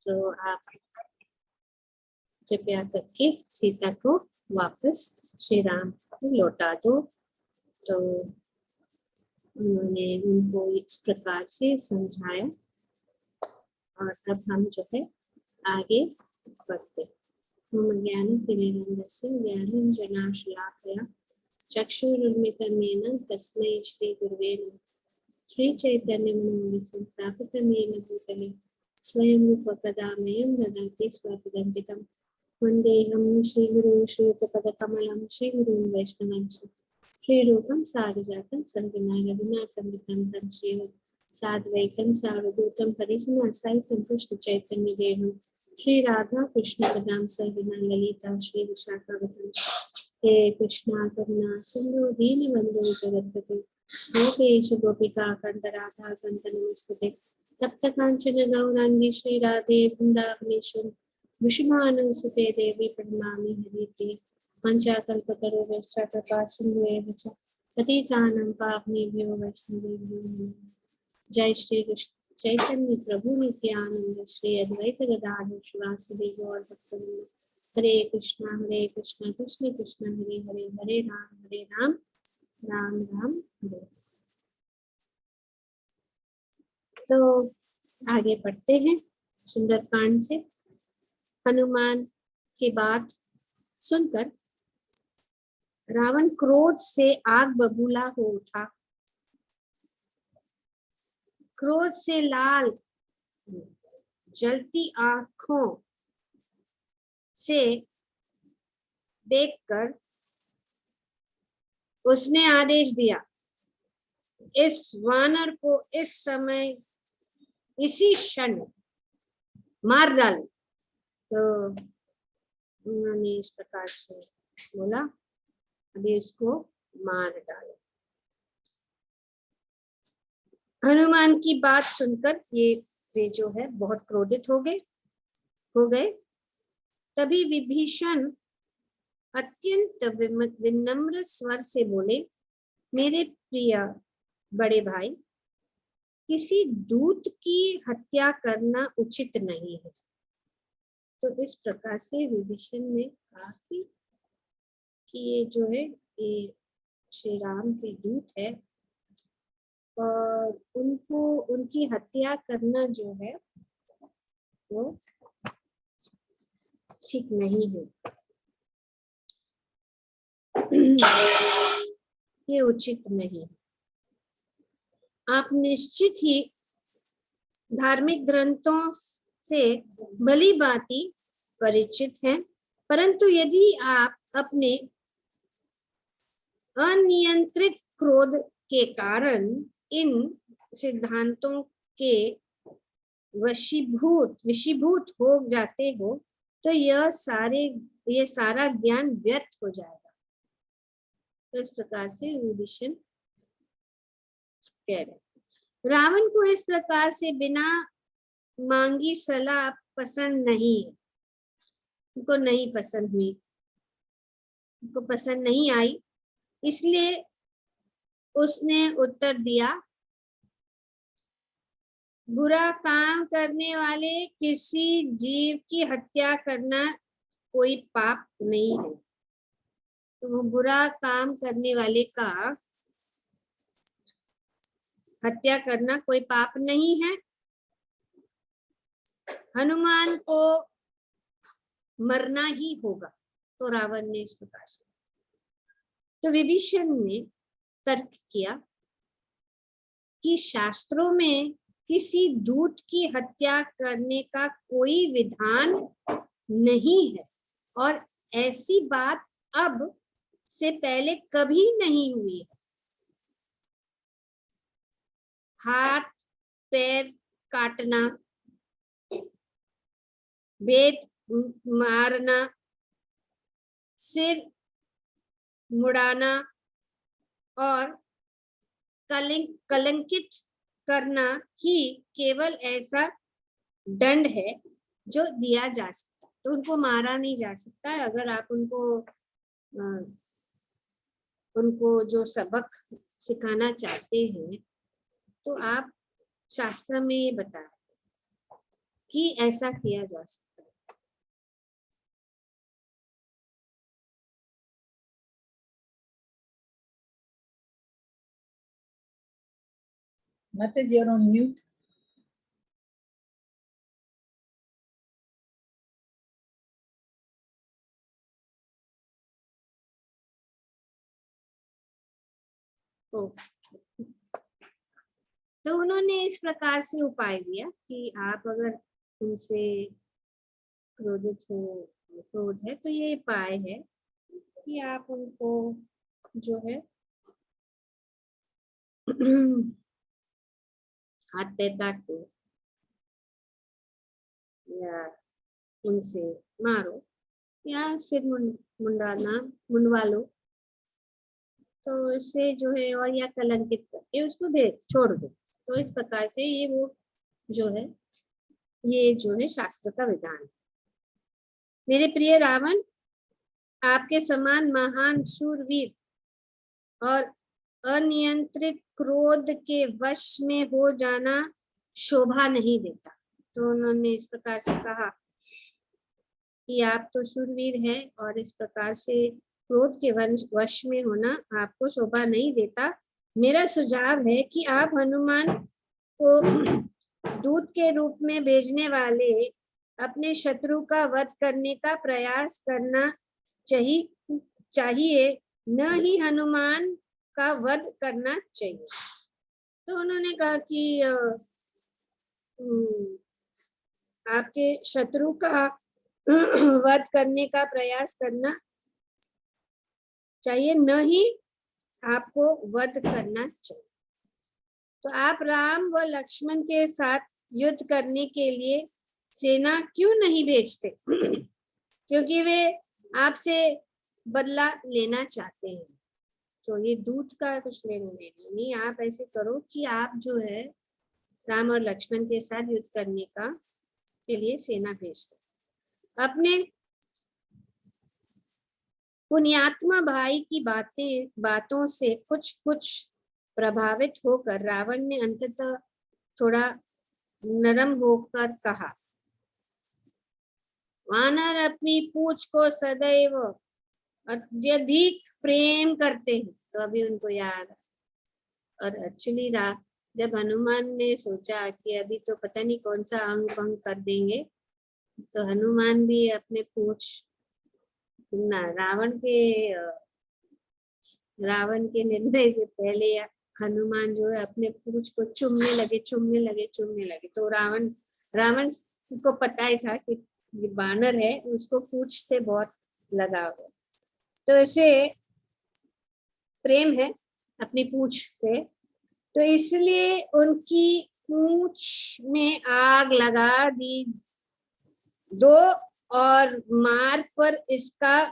तो आप कृपया करके सीता को वापस श्री राम को लौटा दो। तो उन्होंने उनको इस प्रकार से समझाया और अब हम जो है आगे बढ़ते। ज्ञानञ्जनाशलाकया चक्षुरुन्मिलितं तस्मै श्रीगुरवे नमः। श्रीचैतन्यमनोभीष्टं स्थापितं येन भूतले स्वयं रूपं कदा मह्यं ददाति स्वपदान्तिकं। वन्देऽहं श्रीगुरुं श्रीयुतपदकमलं श्रीगुरुं वैष्णवंश श्रीरूपं सारजातं सहगना रघुनाथं तं श्रीव साद्वैतं सावधूतं परिजनसहितं कृष्णचैतन्यदेवं श्री राधा कृष्ण पदां सहगना ललिता श्री विशाखावतं। हे कृष्णा करुणा सिंधु दीनबंधु जगत्पते गोपेश गोपिका कांत राधा कांत नमस्ते। तप्त कांचन गौरांगी श्री राधे वृंदावनेश्वरी विष्णुमानसुते देवी प्रणमामि हरिप्रिये। पंचाकल्पतरुभ्यश्च कृपा सिन्धुभ्यः च पतितानां पावनेभ्यो वैष्णवेभ्यो नमः। जय श्री कृष्ण चैतन्य प्रभु नित्यानंद श्री अद्वैत गदाधर शिवासादि गौर भक्तवृंद। हरे कृष्णा कृष्ण कृष्ण हरे हरे, हरे राम राम राम हरे। तो आगे बढ़ते हैं सुंदरकांड से। हनुमान की बात सुनकर रावण क्रोध से आग बबूला हो उठा। क्रोध से लाल जलती आंखों से देखकर उसने आदेश दिया, इस वानर को इस समय इसी क्षण मार डाल। तो उन्होंने इस प्रकार से बोला, अभी उसको मार डालो। हनुमान की बात सुनकर वे जो है बहुत क्रोधित हो गए। तभी विभीषण अत्यंत विनम्र स्वर से बोले, मेरे प्रिय बड़े भाई, किसी दूत की हत्या करना उचित नहीं है। तो इस प्रकार से विभीषण ने कहा कि ये जो है ये श्री राम के दूत है और उनको उनकी हत्या करना जो है वो ठीक नहीं है, ये उचित नहीं। आप निश्चित ही धार्मिक ग्रंथों से भली भांति परिचित हैं, परंतु यदि आप अपने अनियंत्रित क्रोध के कारण इन सिद्धांतों के वशीभूत हो जाते हो तो ये सारा ज्ञान व्यर्थ हो जाएगा। तो इस प्रकार से विभीषण कह रहे। रावण को इस प्रकार से बिना मांगी सलाह पसंद नहीं है, उनको नहीं पसंद हुई, उनको पसंद नहीं आई, इसलिए उसने उत्तर दिया, बुरा काम करने वाले किसी जीव की हत्या करना कोई पाप नहीं है। तो वो बुरा काम करने वाले का हत्या करना कोई पाप नहीं है। हनुमान को मरना ही होगा। तो रावण ने इस प्रकार से, तो विभीषण ने तर्क किया कि शास्त्रों में किसी दूत की हत्या करने का कोई विधान नहीं है और ऐसी बात अब से पहले कभी नहीं हुई है। हाथ पैर काटना, बेत मारना, सिर मुड़ाना और कलंकित करना ही केवल ऐसा दंड है जो दिया जा सकता। तो उनको मारा नहीं जा सकता। अगर आप उनको जो सबक सिखाना चाहते हैं तो आप शास्त्र में ये बता। कि ऐसा किया जा सकता है। Mate, you're on mute. तो उन्होंने इस प्रकार से उपाय दिया कि आप अगर उनसे क्रोधित हो, क्रोध है, तो ये उपाय है कि आप उनको जो है हाथ पैर काटो या उनसे मारो या सिर मुंडवा लो, तो इससे जो है, और या कलंकित करके उसको दे छोड़ दो। तो इस प्रकार से ये वो जो है, ये जो है शास्त्र का विधान। मेरे प्रिय रावण, आपके समान महान शूरवीर और अनियंत्रित क्रोध के वश में हो जाना शोभा नहीं देता। तो उन्होंने इस प्रकार से कहा कि आप तो शूरवीर हैं और इस प्रकार से क्रोध के वश में होना आपको शोभा नहीं देता। मेरा सुझाव है कि आप हनुमान को दूत के रूप में भेजने वाले अपने शत्रु का वध करने का प्रयास करना चाहिए, न ही हनुमान का वध करना चाहिए। तो उन्होंने कहा कि आपके शत्रु का वध करने का प्रयास करना चाहिए, न ही आपको वध करना चाहिए। तो आप राम व लक्ष्मण के साथ युद्ध करने के लिए सेना क्यों नहीं भेजते? क्योंकि वे आपसे बदला लेना चाहते हैं। तो ये दूत का कुछ लेना देना नहीं। आप ऐसे करो कि आप जो है राम और लक्ष्मण के साथ युद्ध करने के लिए सेना भेज दो। अपने पुण्यात्मा भाई की बातों से कुछ प्रभावित होकर रावण ने अंततः थोड़ा नरम होकर कहा, वानर अपनी पूंछ को सदैव अत्यधिक प्रेम करते हैं। तो अभी उनको याद, और एक्चुअली जब हनुमान ने सोचा कि अभी तो पता नहीं कौन सा अंग भंग कर देंगे, तो हनुमान भी अपने पूंछ रावण के निर्णय से पहले हनुमान जो है अपने पूंछ को चूमने लगे। तो रावण को पता ही था कि बानर है, उसको पूंछ से बहुत लगाव है, तो इसे प्रेम है अपनी पूंछ से, तो इसलिए उनकी पूंछ में आग लगा दी दो और मार्ग पर इसका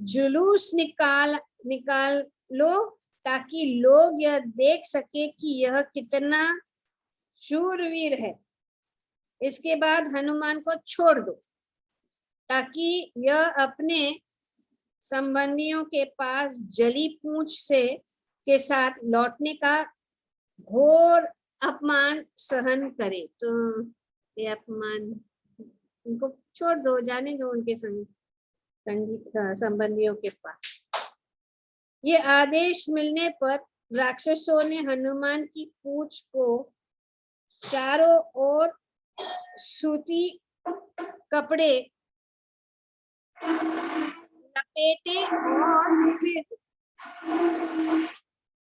जुलूस निकाल लो, ताकि लोग यह देख सके कि यह कितना शूरवीर है। इसके बाद हनुमान को छोड़ दो, ताकि यह अपने संबंधियों के पास जली पूंछ के साथ लौटने का घोर अपमान सहन करे। तो ये अपमान उनको छोड़ दो, जाने दो उनके संबंधियों के पास। ये आदेश मिलने पर राक्षसों ने हनुमान की पूंछ को चारों ओर सूती कपड़े लपेटे और फिर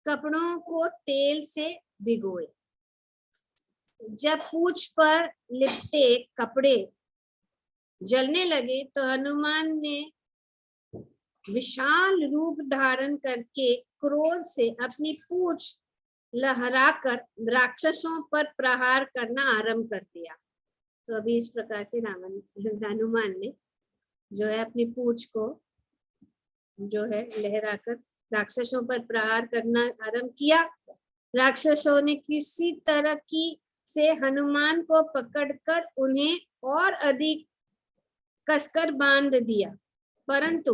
कपड़ों को तेल से भिगोए। जब पूंछ पर लिपटे कपड़े जलने लगे तो हनुमान ने विशाल रूप धारण करके क्रोध से अपनी पूंछ लहराकर राक्षसों पर प्रहार करना आरंभ कर दिया। तो अभी इस प्रकार से हनुमान ने जो है अपनी पूंछ को जो है लहराकर राक्षसों पर प्रहार करना आरंभ किया। राक्षसों ने किसी तरह से हनुमान को पकड़कर उन्हें और अधिक कसकर बांध दिया, परंतु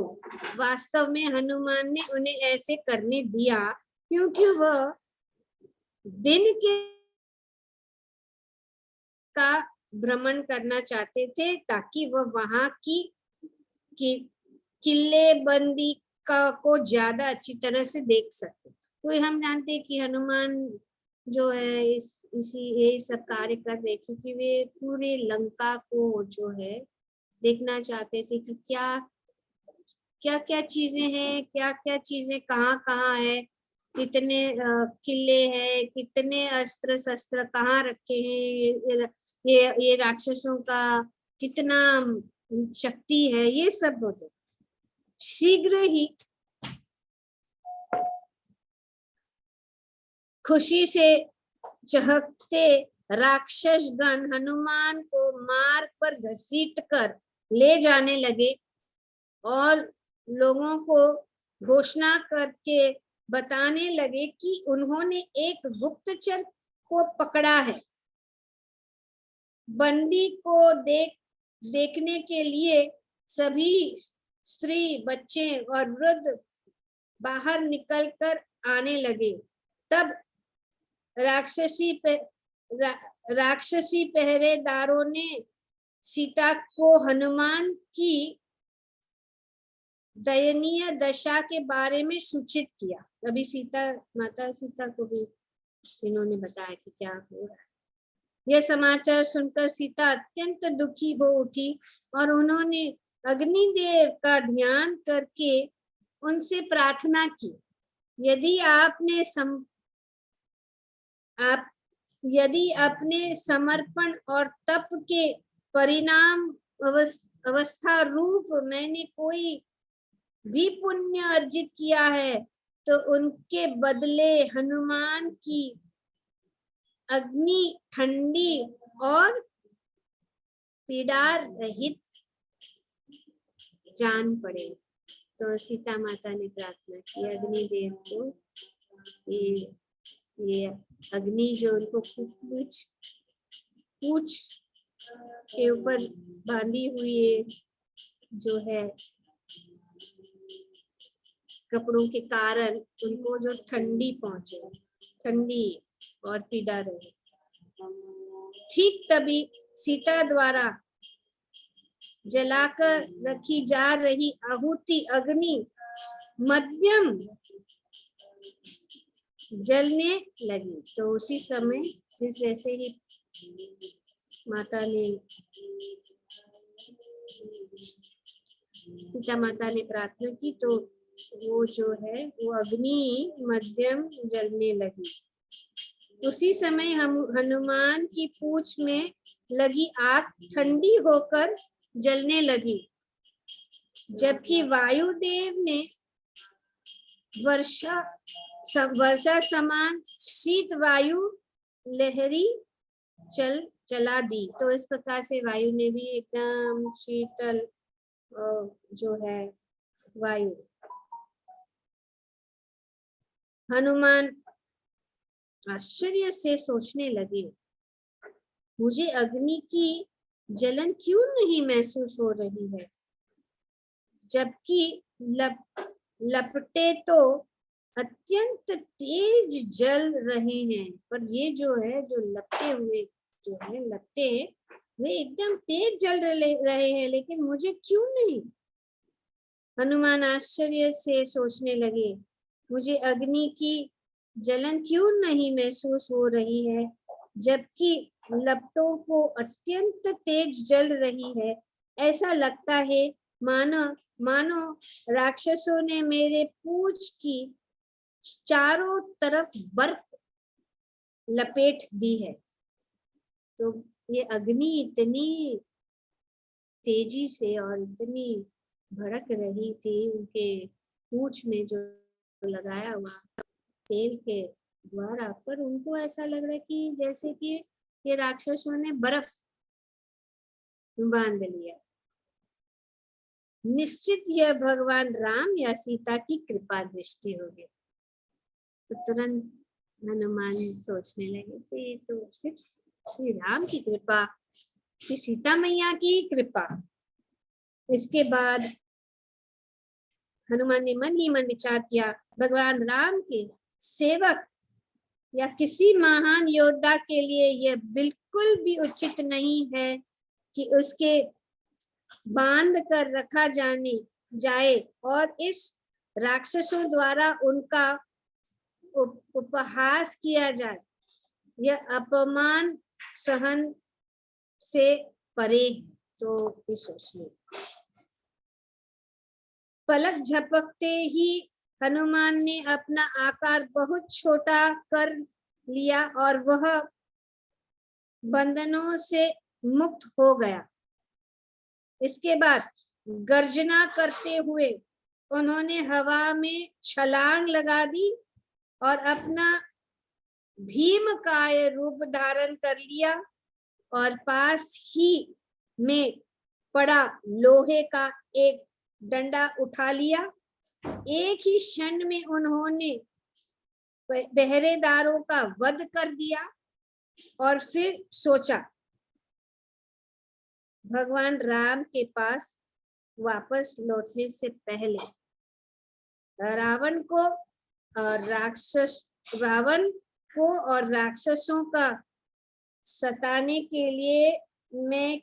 वास्तव में हनुमान ने उन्हें ऐसे करने दिया क्योंकि वह दिन का भ्रमण करना चाहते थे ताकि वह वहां की किले बंदी को ज्यादा अच्छी तरह से देख सके। तो हम जानते हैं कि हनुमान जो है इसी ये सब कार्य कर रहे, क्योंकि वे पूरे लंका को जो है देखना चाहते थे कि क्या क्या क्या चीजें हैं, क्या क्या चीजें कहाँ कहाँ है, कितने किले हैं, कितने अस्त्र शस्त्र कहाँ रखे हैं, ये राक्षसों का कितना शक्ति है, ये सब होते। शीघ्र ही खुशी से चहकते राक्षस गण हनुमान को मार्ग पर घसीटकर ले जाने लगे और लोगों को घोषणा करके बताने लगे कि उन्होंने एक गुप्तचर को पकड़ा है। बंदी को देखने के लिए सभी स्त्री, बच्चे और वृद्ध बाहर निकलकर आने लगे। तब राक्षसी पहरेदारों ने सीता को हनुमान की दयनीय दशा के बारे में सूचित किया। अभी माता सीता को भी इन्होंने बताया कि क्या हो रहा है। यह समाचार सुनकर सीता अत्यंत दुखी हो उठी और उन्होंने अग्निदेव का ध्यान करके उनसे प्रार्थना की, यदि अपने समर्पण और तप के परिणाम अवस्था रूप मैंने कोई भी पुण्य अर्जित किया है तो उनके बदले हनुमान की अग्नि ठंडी और पीड़ा रहित जान पड़े। तो सीता माता ने प्रार्थना की अग्निदेव को, ये अग्नि जो उनको पूछ के ऊपर बांधी हुई जो है कपड़ों के कारण उनको जो ठंडी पहुंचे, ठंडी और पीड़ा रहे। ठीक तभी सीता द्वारा जलाकर रखी जा रही आहुति अग्नि मध्यम जलने लगी। तो उसी समय जैसे ही सीता माता ने प्रार्थना की तो वो जो है वो अग्नि मध्यम जलने लगी। उसी समय हनुमान की पूंछ में लगी आग ठंडी होकर जलने लगी, जबकि वायुदेव ने वर्षा समान शीत वायु लहरी चला दी। तो इस प्रकार से वायु ने भी एकदम शीतल जो है वायु। हनुमान आश्चर्य से सोचने लगे, मुझे अग्नि की जलन क्यों नहीं महसूस हो रही है, जबकि लपटे तो अत्यंत तेज जल रहे हैं। पर ये जो है जो लपटे हुए जो है लपटे वे एकदम तेज जल रहे हैं, लेकिन मुझे क्यों नहीं। हनुमान आश्चर्य से सोचने लगे, मुझे अग्नि की जलन क्यों नहीं महसूस हो रही है, जबकि लपटों को अत्यंत तेज जल रही है। ऐसा लगता है मानो राक्षसों ने मेरे पूंछ की चारों तरफ बर्फ लपेट दी है। तो ये अग्नि इतनी तेजी से और इतनी भड़क रही थी, उनके पूंछ में जो लगाया हुआ तेल के द्वारा, पर उनको ऐसा लग रहा है कि जैसे कि ये राक्षसों ने बर्फ बांध लिया। निश्चित यह भगवान राम या सीता की कृपा दृष्टि होगी। तो तुरंत हनुमान सोचने लगे कि ये तो सिर्फ श्री राम की कृपा, कि सीता मैया की कृपा। इसके बाद हनुमान ने मन ही मन विचार किया, भगवान राम के सेवक या किसी महान योद्धा के लिए यह बिल्कुल भी उचित नहीं है कि उसके बांध कर रखा जाए और इस राक्षसों द्वारा उनका उपहास किया जाए। यह अपमान सहन से परे है। तो ये सोचने, पलक झपकते ही हनुमान ने अपना आकार बहुत छोटा कर लिया और वह बंधनों से मुक्त हो गया। इसके बाद गर्जना करते हुए उन्होंने हवा में छलांग लगा दी और अपना भीमकाय रूप धारण कर लिया और पास ही में पड़ा लोहे का एक डंडा उठा लिया। एक ही क्षण में उन्होंने पहरेदारों का वध कर दिया और फिर सोचा भगवान राम के पास वापस लौटने से पहले रावण को और राक्षसों का सताने के लिए मैं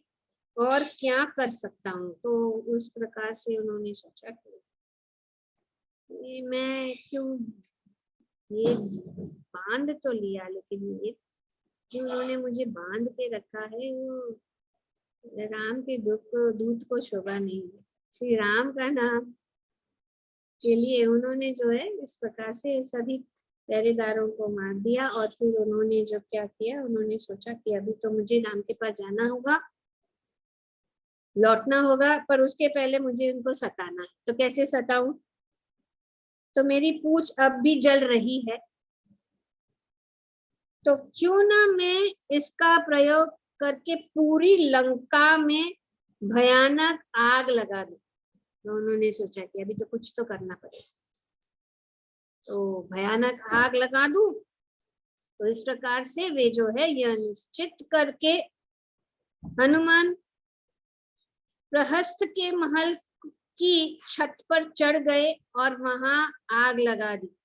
और क्या कर सकता हूँ। तो उस प्रकार से उन्होंने सोचा कि मैं क्यों ये बांध तो लिया, लेकिन ये जो उन्होंने मुझे बांध के रखा है वो राम के दूत को शोभा नहीं है। श्री राम का नाम के लिए उन्होंने जो है इस प्रकार से सभी पहरेदारों को मार दिया और फिर उन्होंने जो क्या किया, उन्होंने सोचा कि अभी तो मुझे राम के पास जाना होगा, लौटना होगा, पर उसके पहले मुझे उनको सताना है। तो कैसे सताऊं? तो मेरी पूंछ अब भी जल रही है, तो क्यों ना मैं इसका प्रयोग करके पूरी लंका में भयानक आग लगा दूं। तो उन्होंने सोचा कि अभी तो कुछ तो करना पड़ेगा, तो भयानक आग लगा दूं। तो इस प्रकार से वे जो है यह निश्चित करके हनुमान प्रहस्त के महल की छत पर चढ़ गए और वहां आग लगा दी।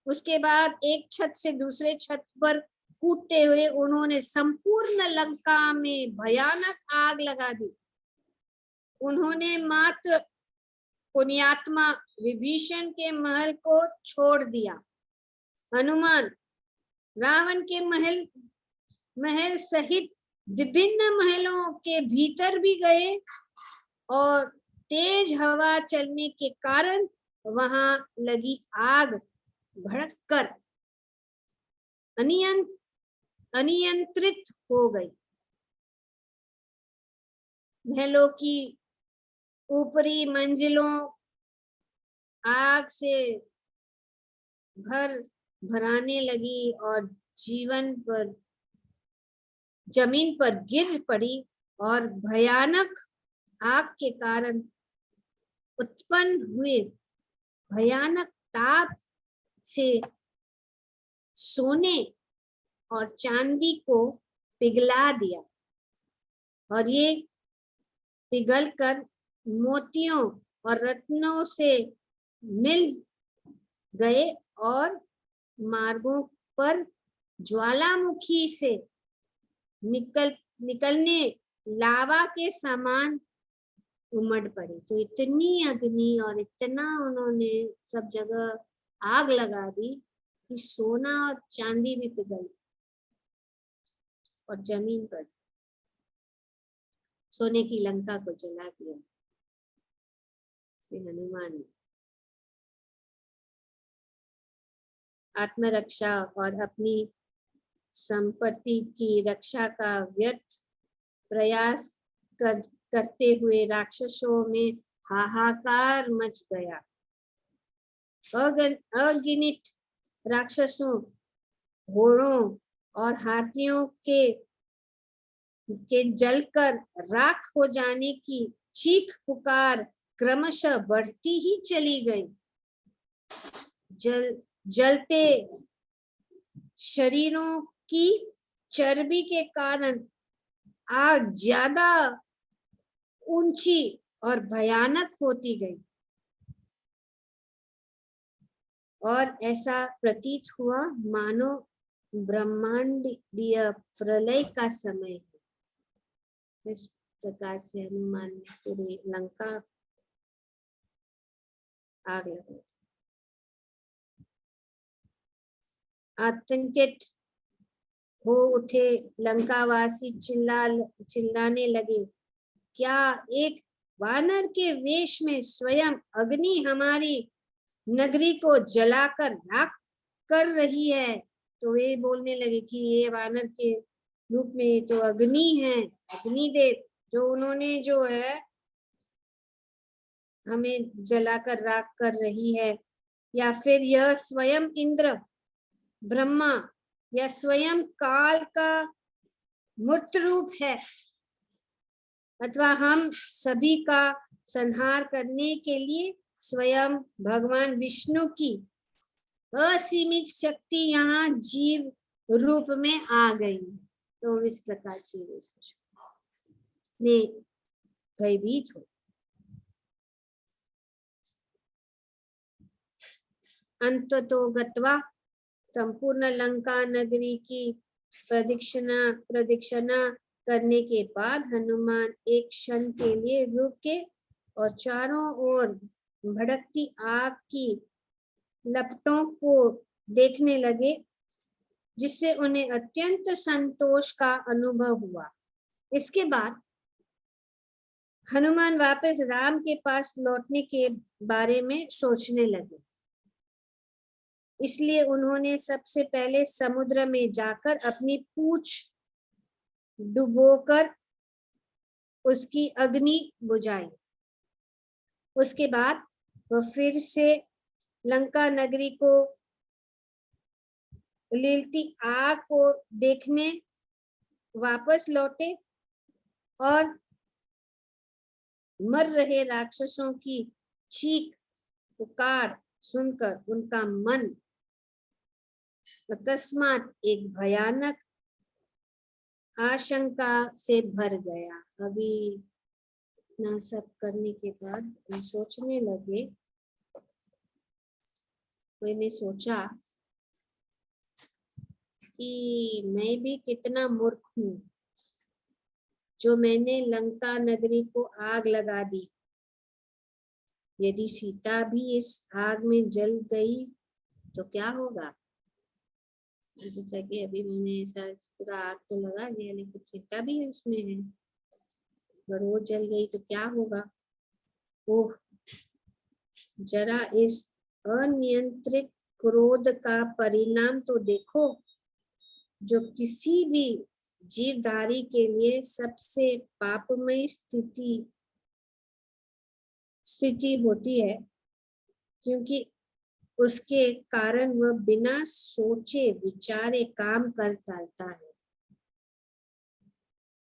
उसके बाद एक छत से दूसरे छत पर कूदते हुए उन्होंने संपूर्ण लंका में भयानक आग लगा दी। उन्होंने मात्र पुण्यात्मा विभीषण के महल को छोड़ दिया। हनुमान रावण के महल सहित विभिन्न महलों के भीतर भी गए और तेज हवा चलने के कारण वहां लगी आग भड़ककर अनियंत्रित हो गई। महलों की ऊपरी मंजिलों आग से भराने लगी और जमीन पर गिर पड़ी और भयानक आग के कारण उत्पन्न हुए भयानक ताप से सोने और चांदी को पिघला दिया और ये पिघलकर मोतियों और रत्नों से मिल गए और मार्गों पर ज्वालामुखी से निकलने लावा के समान उमड़ पड़े। तो इतनी अग्नि और इतना उन्होंने सब जगह आग लगा दी कि सोना और चांदी भी पिघल और जमीन पर सोने की लंका को जला दिया। श्री हनुमान ने आत्मरक्षा और अपनी संपत्ति की रक्षा का व्यर्थ प्रयास करते हुए राक्षसों में हाहाकार मच गया। अगिनत राक्षसों, घोड़ों और हाथियों के जलकर राख हो जाने की चीख पुकार क्रमशः बढ़ती ही चली गई। जलते शरीरों की चर्बी के कारण आग ज्यादा ऊंची और भयानक होती गई और ऐसा प्रतीत हुआ मानो ब्रह्मांडीय प्रलय का समय है। इस प्रकार से हनुमान ने पूरी लंका आग लगाई। आतंकित हो उठे लंकावासी चिल्लाने लगे, क्या एक वानर के वेश में स्वयं अग्नि हमारी नगरी को जलाकर राख कर रही है। तो वे बोलने लगे कि ये वानर के रूप में तो अग्नि है, अग्निदेव, जो उन्होंने जो है हमें जलाकर राख कर रही है, या फिर यह स्वयं इंद्र, ब्रह्मा या स्वयं काल का मूर्त रूप है, अथवा हम सभी का संहार करने के लिए स्वयं भगवान विष्णु की असीमित शक्ति यहाँ जीव रूप में आ गई। तो इस प्रकार से वे भयभीत हो। अंततो गत्वा संपूर्ण लंका नगरी की प्रदक्षिणा करने के बाद हनुमान एक क्षण के लिए रुके और चारों ओर भड़कती आग की लपटों को देखने लगे, जिससे उन्हें अत्यंत संतोष का अनुभव हुआ। इसके बाद हनुमान वापस राम के पास लौटने के बारे में सोचने लगे। इसलिए उन्होंने सबसे पहले समुद्र में जाकर अपनी पूंछ डुबोकर उसकी अग्नि बुझाई। उसके बाद वह फिर से लंका नगरी को लिलती आग को देखने वापस लौटे और मर रहे राक्षसों की चीख पुकार सुनकर उनका मन अकस्मात एक भयानक आशंका से भर गया। अभी इतना सब करने के बाद हम सोचने लगे, मैंने सोचा कि मैं भी कितना मूर्ख हूँ जो मैंने लंका नगरी को आग लगा दी। यदि सीता भी इस आग में जल गई तो क्या होगा। सोचा कि अभी मैंने ऐसा पूरा आग तो लगा दिया, लेकिन सीता भी उसमें है, अगर वो जल गई तो क्या होगा। ओह, जरा इस अनियंत्रित क्रोध का परिणाम तो देखो, जो किसी भी जीवधारी के लिए सबसे पापमय स्थिति होती है, क्योंकि उसके कारण वह बिना सोचे विचारे काम कर डालता है।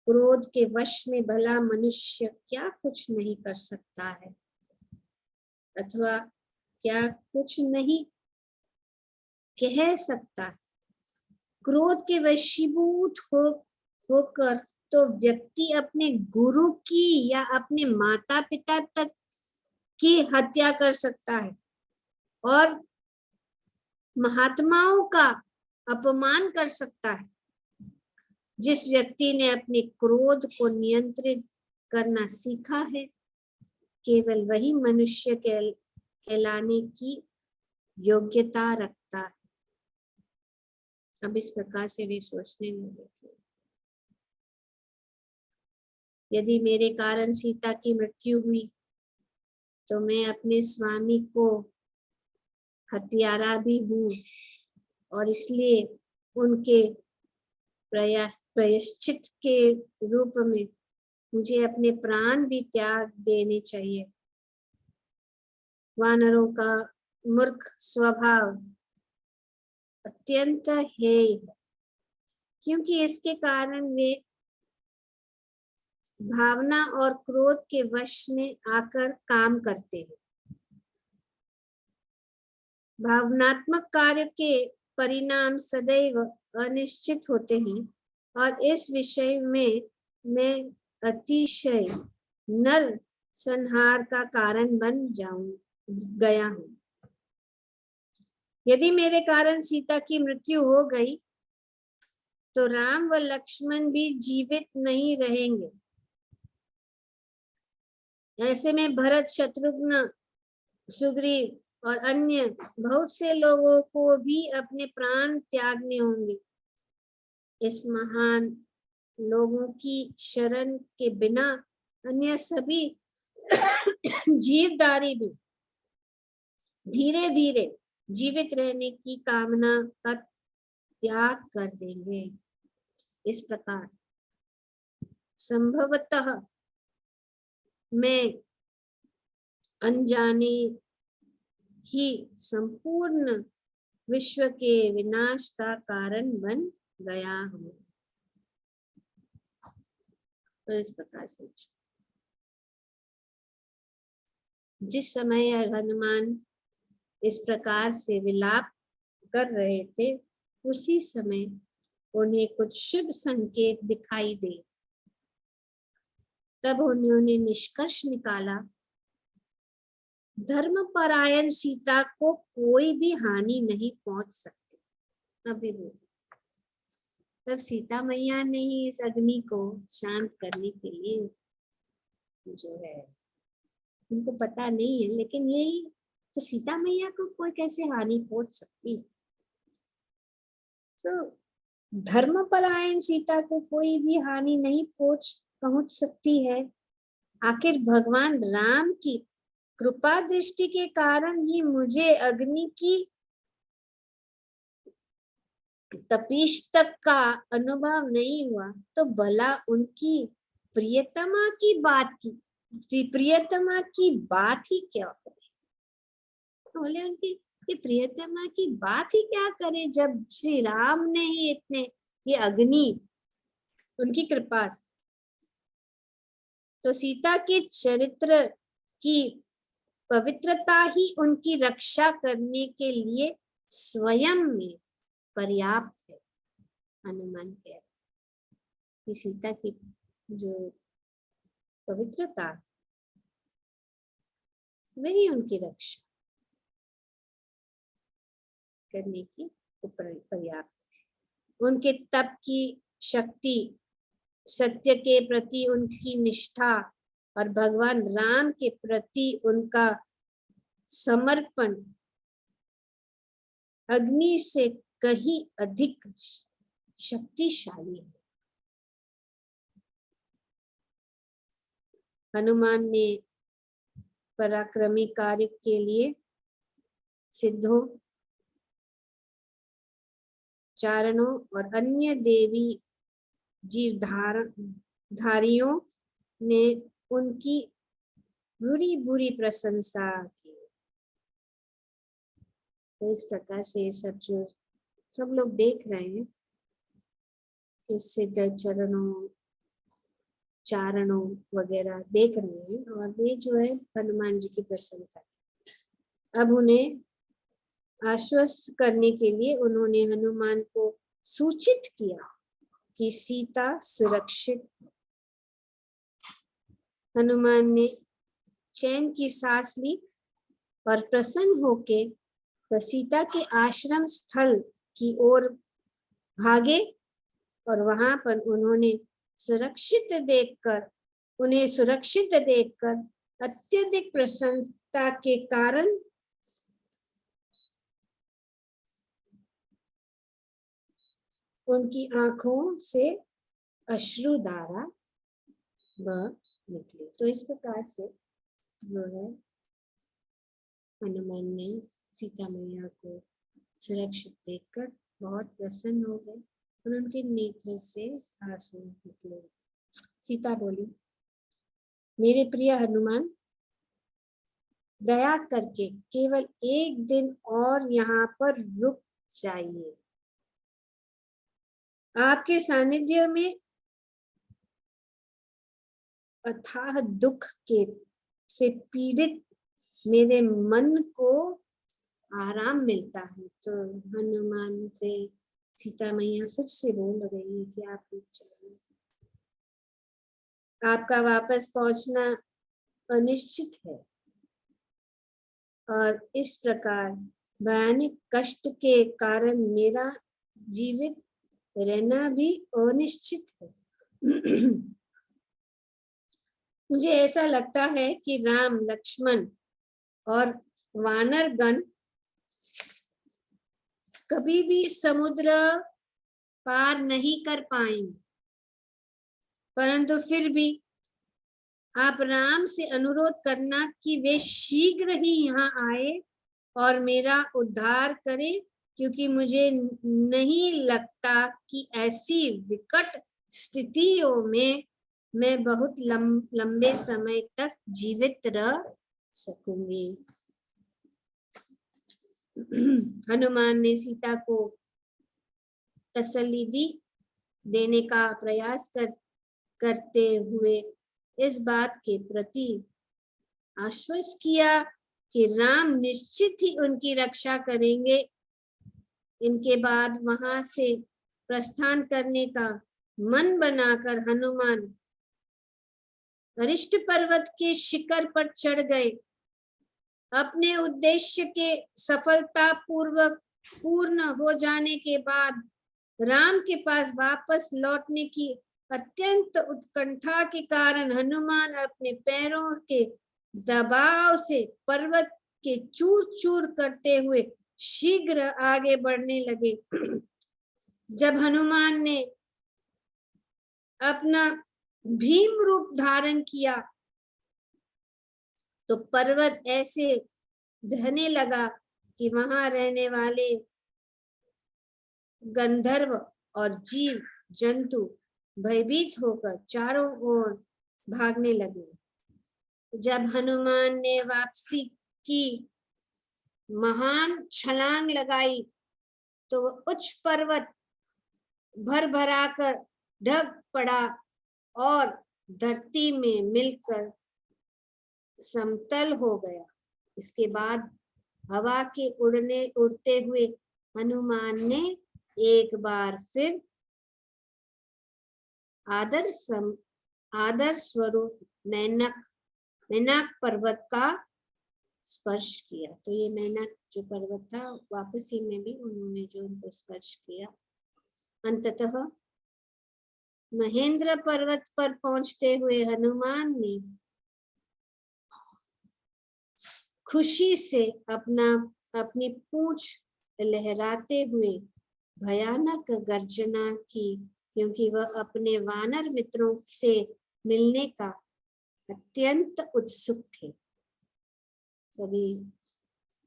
क्रोध के वश में भला मनुष्य क्या कुछ नहीं कर सकता है, अथवा क्या कुछ नहीं कह सकता है। क्रोध के वशीभूत होकर तो व्यक्ति अपने गुरु की या अपने माता पिता तक की हत्या कर सकता है और महात्माओं का अपमान कर सकता है। जिस व्यक्ति ने अपने क्रोध को नियंत्रित करना सीखा है, केवल वही मनुष्य कहलाने की योग्यता रखता है। अब इस प्रकार से वे सोचने लगे, यदि मेरे कारण सीता की मृत्यु हुई तो मैं अपने स्वामी को हत्यारा भी हूँ, और इसलिए उनके प्रायश्चित के रूप में मुझे अपने प्राण भी त्याग देने चाहिए। वानरों का मूर्ख स्वभाव अत्यंत है, क्योंकि इसके कारण वे भावना और क्रोध के वश में आकर काम करते हैं। भावनात्मक कार्य के परिणाम सदैव अनिश्चित होते हैं, और इस विषय में मैं अतिशय नर संहार का कारण बन गया हूँ। यदि मेरे कारण सीता की मृत्यु हो गई तो राम व लक्ष्मण भी जीवित नहीं रहेंगे। ऐसे में भरत, शत्रुघ्न, सुग्रीव और अन्य बहुत से लोगों को भी अपने प्राण त्यागने होंगे। इस महान लोगों की शरण के बिना अन्य सभी जीवधारी भी धीरे धीरे जीवित रहने की कामना का त्याग कर देंगे। इस प्रकार संभवतः मैं अनजाने ही संपूर्ण विश्व के विनाश का कारण बन गया हूं। तो इस प्रकार से जिस समय हनुमान इस प्रकार से विलाप कर रहे थे, उसी समय उन्हें कुछ शुभ संकेत दिखाई दे। तब उन्होंने निष्कर्ष निकाला, धर्मपरायण सीता को कोई भी हानि नहीं पहुंच सकती। अभी तब सीता मैया ने ही इस अग्नि को शांत करने के लिए जो है, उनको पता नहीं है, लेकिन यही तो सीता मैया को कोई कैसे हानि पहुंच सकती। तो धर्मपरायण सीता को कोई भी हानि नहीं पहुंच सकती है। आखिर भगवान राम की कृपा दृष्टि के कारण ही मुझे अग्नि की तपिश तक का अनुभव नहीं हुआ, तो भला उनकी प्रियतमा की बात ही क्या करे। बोले उनकी कि प्रियतमा की बात ही क्या करे, जब श्री राम ने ही इतने ये अग्नि उनकी कृपा। तो सीता के चरित्र की पवित्रता ही उनकी रक्षा करने के लिए स्वयं में पर्याप्त है। हनुमान कह कि सीता की जो पवित्रता वही उनकी रक्षा करने की पर्याप्त है। उनके तप की शक्ति, सत्य के प्रति उनकी निष्ठा और भगवान राम के प्रति उनका समर्पण अग्नि से कहीं अधिक शक्तिशाली है। हनुमान ने पराक्रमी कार्य के लिए सिद्धों, चारणों और अन्य देवी जीवधारियों ने उनकी बुरी बुरी प्रशंसा की। तो इस प्रकार से सब जो सब लोग देख रहे हैं, इस सिद्ध चरणों, चारणों वगैरह देख रहे हैं, और वे जो है हनुमान जी की प्रशंसा। अब उन्हें आश्वस्त करने के लिए उन्होंने हनुमान को सूचित किया कि सीता सुरक्षित। हनुमान ने चैन की सांस ली और प्रसन्न होके सीता के आश्रम स्थल की ओर भागे, और वहां पर उन्हें सुरक्षित देखकर अत्यधिक प्रसन्नता के कारण उनकी आंखों से अश्रुधारा वह निकली। तो इस प्रकार से जो है हनुमान ने सीता मैया को सुरक्षित देखकर बहुत प्रसन्न हो गए और उनके नेत्र से आंसू निकले। सीता बोली, मेरे प्रिय हनुमान, दया करके केवल एक दिन और यहाँ पर रुक जाइए। आपके सानिध्य में अथाह दुख से पीड़ित मेरे मन को आराम मिलता है। तो हनुमान से सीता मैया फिर से बोल रही है कि आप रुक जाइए, आपका वापस पहुंचना अनिश्चित है, और इस प्रकार भयानक कष्ट के कारण मेरा जीवित रहना भी अनिश्चित है। मुझे ऐसा लगता है कि राम, लक्ष्मण और वानरगण कभी भी समुद्र पार नहीं कर पाएंगे, परंतु फिर भी आप राम से अनुरोध करना कि वे शीघ्र ही यहाँ आए और मेरा उद्धार करें, क्योंकि मुझे नहीं लगता कि ऐसी विकट स्थितियों में मैं बहुत लंबे समय तक जीवित रह सकूंगी। हनुमान ने सीता को तसल्ली देने का प्रयास करते हुए इस बात के प्रति आश्वस्त किया कि राम निश्चित ही उनकी रक्षा करेंगे। इनके बाद वहां से प्रस्थान करने का मन बनाकर हनुमान अरिष्ट पर्वत के शिखर पर चढ़ गए। अपने उद्देश्य के सफलतापूर्वक पूर्ण हो जाने के बाद राम के पास वापस लौटने की अत्यंत उत्कंठा के कारण हनुमान अपने पैरों के दबाव से पर्वत के चूर चूर करते हुए शीघ्र आगे बढ़ने लगे। जब हनुमान ने अपना भीम रूप धारण किया तो पर्वत ऐसे ढहने लगा कि वहां रहने वाले गंधर्व और जीव जंतु भयभीत होकर चारों ओर भागने लगे। जब हनुमान ने वापसी की महान छलांग लगाई तो वह उच्च पर्वत भर भराकर ढक पड़ा और धरती में मिलकर समतल हो गया। इसके बाद हवा के उड़ते हुए हनुमान ने एक बार फिर आदर स्वरूप मैनाक पर्वत का स्पर्श किया। तो ये मैनाक जो पर्वत था, वापसी में भी उन्होंने जो उनको स्पर्श किया। अंततः महेंद्र पर्वत पर पहुंचते हुए हनुमान ने खुशी से अपनी पूंछ लहराते हुए भयानक गर्जना की, क्योंकि वह अपने वानर मित्रों से मिलने का अत्यंत उत्सुक थे। सभी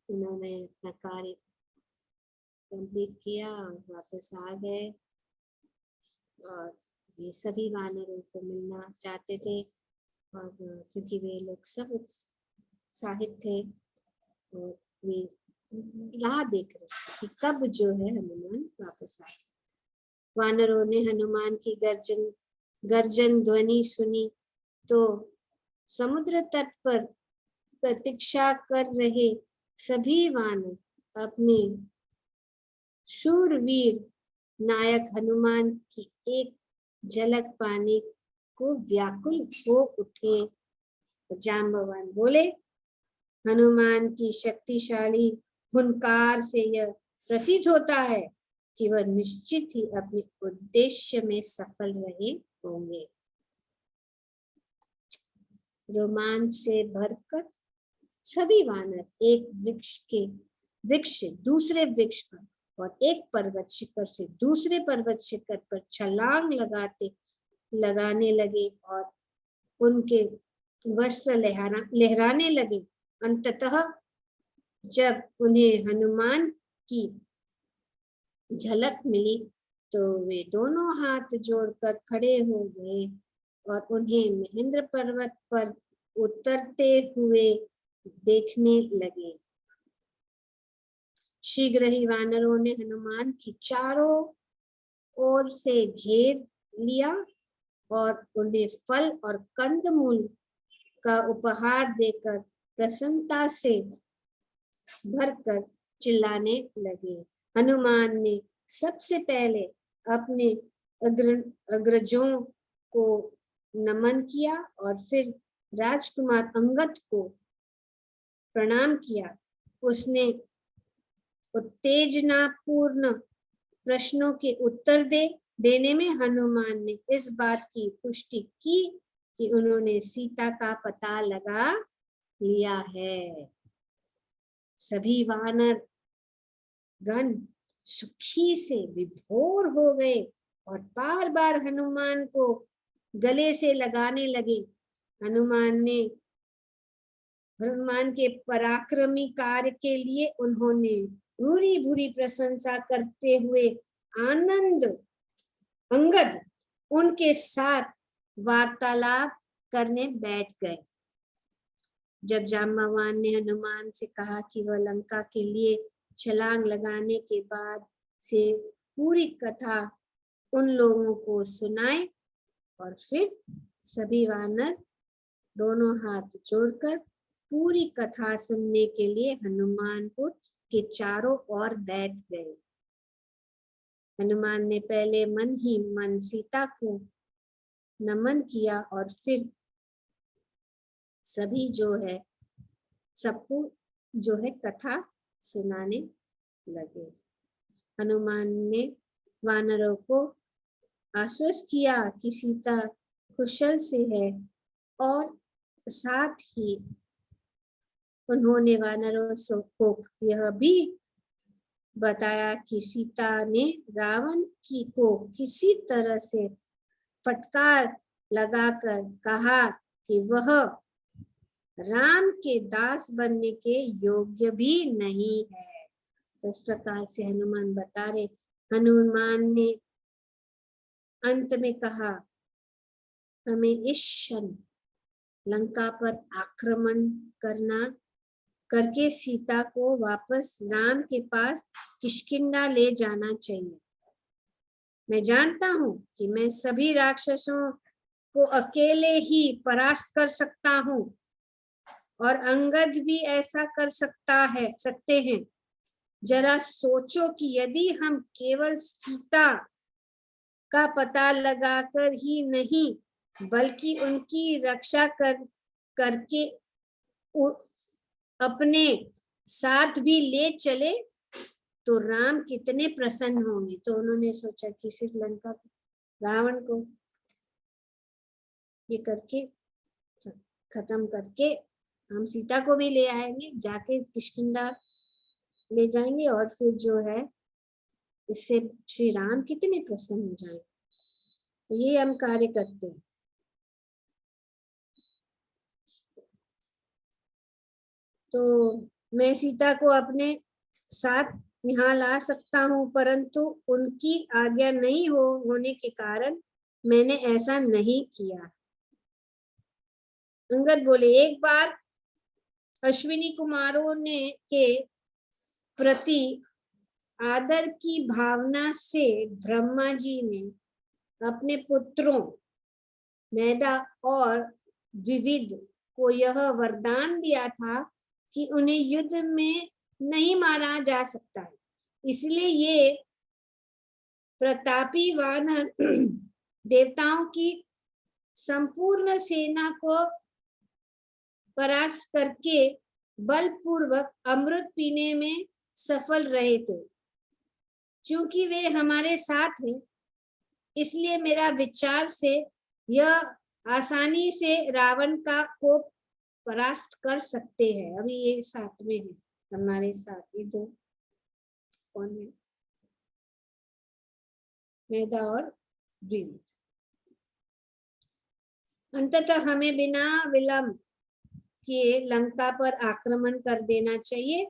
उन्होंने अपना कार्य कंप्लीट किया और वापस आ गए, और ये सभी वानरों को मिलना चाहते थे, और क्योंकि वे लोग सब उत्साहित थे और वे राह देख रहे थे कि कब जो है हनुमान वापस आए। वानरों ने हनुमान की गर्जन ध्वनि सुनी तो समुद्र तट पर प्रतीक्षा कर रहे सभी वानर अपने शूरवीर नायक हनुमान की एक झलक पाने को व्याकुल हो उठे। जांबवान बोले, हनुमान की शक्तिशाली हुंकार से यह प्रतीत होता है कि वह निश्चित ही अपने उद्देश्य में सफल रहे होंगे। रोमांच से भरकर सभी वानर एक वृक्ष से दूसरे वृक्ष पर और एक पर्वत शिखर से दूसरे पर्वत शिखर पर छलांग लगाने लगे और उनके वस्त्र लहराने लगे। अंततः जब उन्हें हनुमान की झलक मिली तो वे दोनों हाथ जोड़कर खड़े हो गए और उन्हें महेंद्र पर्वत पर उतरते हुए देखने लगे। शीघ्र ही वानरों ने हनुमान की चारों ओर से घेर लिया और उन्हें फल और कंदमूल का उपहार देकर प्रसन्नता से भरकर चिल्लाने लगे। हनुमान ने सबसे पहले अपने अग्रजों को नमन किया और फिर राजकुमार अंगद को प्रणाम किया। उसने उत्तेजनापूर्ण प्रश्नों के उत्तर देने में हनुमान ने इस बात की पुष्टि की कि उन्होंने सीता का पता लगा लिया है। सभी वानर गण सुखी से विभोर हो गए और बार बार हनुमान को गले से लगाने लगे। हनुमान के पराक्रमी कार्य के लिए उन्होंने भूरी भूरी प्रशंसा करते हुए अंगद उनके साथ वार्तालाप करने बैठ गए। जब जाम्बवान ने हनुमान से कहा कि वह लंका के लिए छलांग लगाने के बाद से पूरी कथा उन लोगों को सुनाए, और फिर सभी वानर दोनों हाथ जोड़कर पूरी कथा सुनने के लिए हनुमान के चारों ओर बैठ गए। हनुमान ने पहले मन ही मन सीता को नमन किया और फिर सभी सबको कथा सुनाने लगे। हनुमान ने वानरों को आश्वस्त किया कि सीता कुशल से है, और साथ ही उन्होंने वानरों को यह भी बताया कि सीता ने रावण को किसी तरह से फटकार लगाकर कहा कि वह राम के दास बनने के योग्य भी नहीं है। तो इस प्रकार से हनुमान बता रहे। हनुमान ने अंत में कहा, हमें इस क्षण लंका पर आक्रमण करके सीता को वापस राम के पास किष्किंधा ले जाना चाहिए। मैं जानता हूं कि मैं सभी राक्षसों को अकेले ही परास्त कर सकता हूं, और अंगद भी ऐसा कर सकते हैं। जरा सोचो कि यदि हम केवल सीता का पता लगाकर ही नहीं बल्कि उनकी रक्षा करके अपने साथ भी ले चले तो राम कितने प्रसन्न होंगे। तो उन्होंने सोचा कि सिर्फ लंका रावण को ये करके खत्म करके हम सीता को भी ले आएंगे, जाके किष्किंधा ले जाएंगे, और फिर इससे श्री राम कितने प्रसन्न हो जाएंगे। तो ये हम कार्य करते हैं। तो मैं सीता को अपने साथ यहाँ ला सकता हूँ, परंतु उनकी आज्ञा नहीं होने के कारण मैंने ऐसा नहीं किया। अंगद बोले, एक बार अश्विनी कुमारों के प्रति आदर की भावना से ब्रह्मा जी ने अपने पुत्रों मैदा और द्विविद को यह वरदान दिया था कि उन्हें युद्ध में नहीं मारा जा सकता है। इसलिए ये प्रतापी वानर देवताओं की संपूर्ण सेना को परास्त करके बलपूर्वक अमृत पीने में सफल रहे थे। क्योंकि वे हमारे साथ हैं, इसलिए मेरा विचार से यह आसानी से रावण को परास्त कर सकते हैं। अभी ये साथ में है हमारे साथ, ये दो कौन है, मैदा और द्विविद। अंततः हमें बिना विलंब किए लंका पर आक्रमण कर देना चाहिए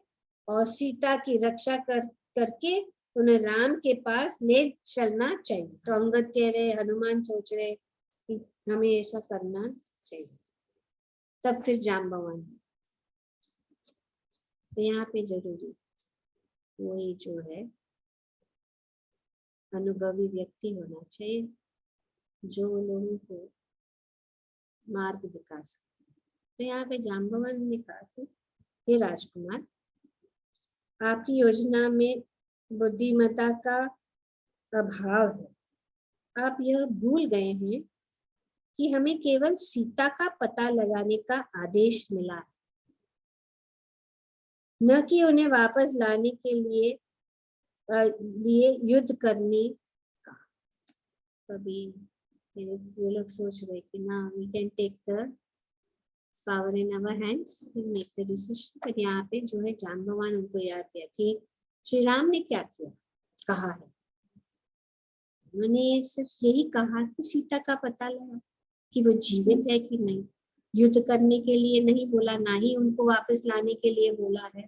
और सीता की रक्षा करके उन्हें राम के पास ले चलना चाहिए। तो अंगद कह रहे, हनुमान सोच रहे कि हमें ऐसा करना चाहिए। तब फिर जाम्बवान, तो यहाँ पे जरूरी वही जो है अनुभवी व्यक्ति होना चाहिए जो लोगों को मार्ग दिखा सकते। तो यहाँ पे जाम्बवान ने कहा कि हे राजकुमार, आपकी योजना में बुद्धिमत्ता का अभाव है। आप यह भूल गए हैं कि हमें केवल सीता का पता लगाने का आदेश मिला, न कि उन्हें वापस लाने के लिए लिए युद्ध करने का। तभी ये लोग सोच रहे कि ना we can take the power in our hands and make the decision. पर यहाँ पे जो है जाम्बवान उनको याद किया कि श्री राम ने क्या किया, कहा है। उन्होंने सिर्फ यही कहा कि सीता का पता लगा कि वो जीवित है कि नहीं। युद्ध करने के लिए नहीं बोला, ना ही उनको वापस लाने के लिए बोला है।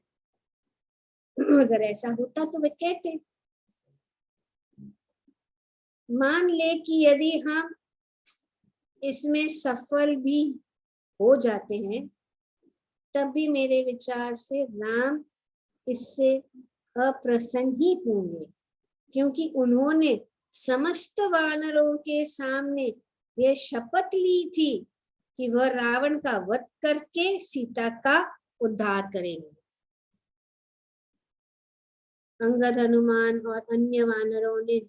अगर ऐसा होता तो वे कहते। मान ले कि यदि हम इसमें सफल भी हो जाते हैं, तब भी मेरे विचार से राम इससे अप्रसन्न ही होंगे, क्योंकि उन्होंने समस्त वानरों के सामने यह शपथ ली थी कि वह रावण का वध करके सीता का उद्धार करेंगे। अंगद, हनुमान और अन्य वानरों ने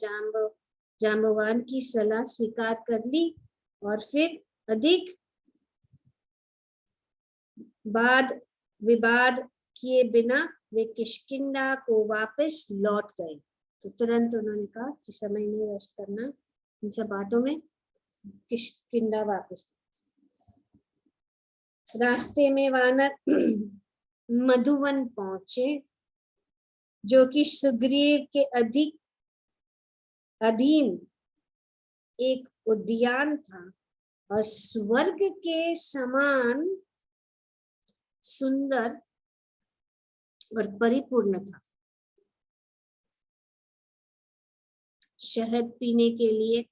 जांबवान की सलाह स्वीकार कर ली और फिर अधिक वाद विवाद किए बिना वे किष्किंधा को वापस लौट गए। तो तुरंत उन्होंने कहा कि समय नहीं वेस्ट करना इन सब बातों में, किष्किंधा वापस। रास्ते में वानर मधुवन पहुंचे, जो कि सुग्रीव के अधीन एक उद्यान था और स्वर्ग के समान सुंदर और परिपूर्ण था। शहद पीने के लिए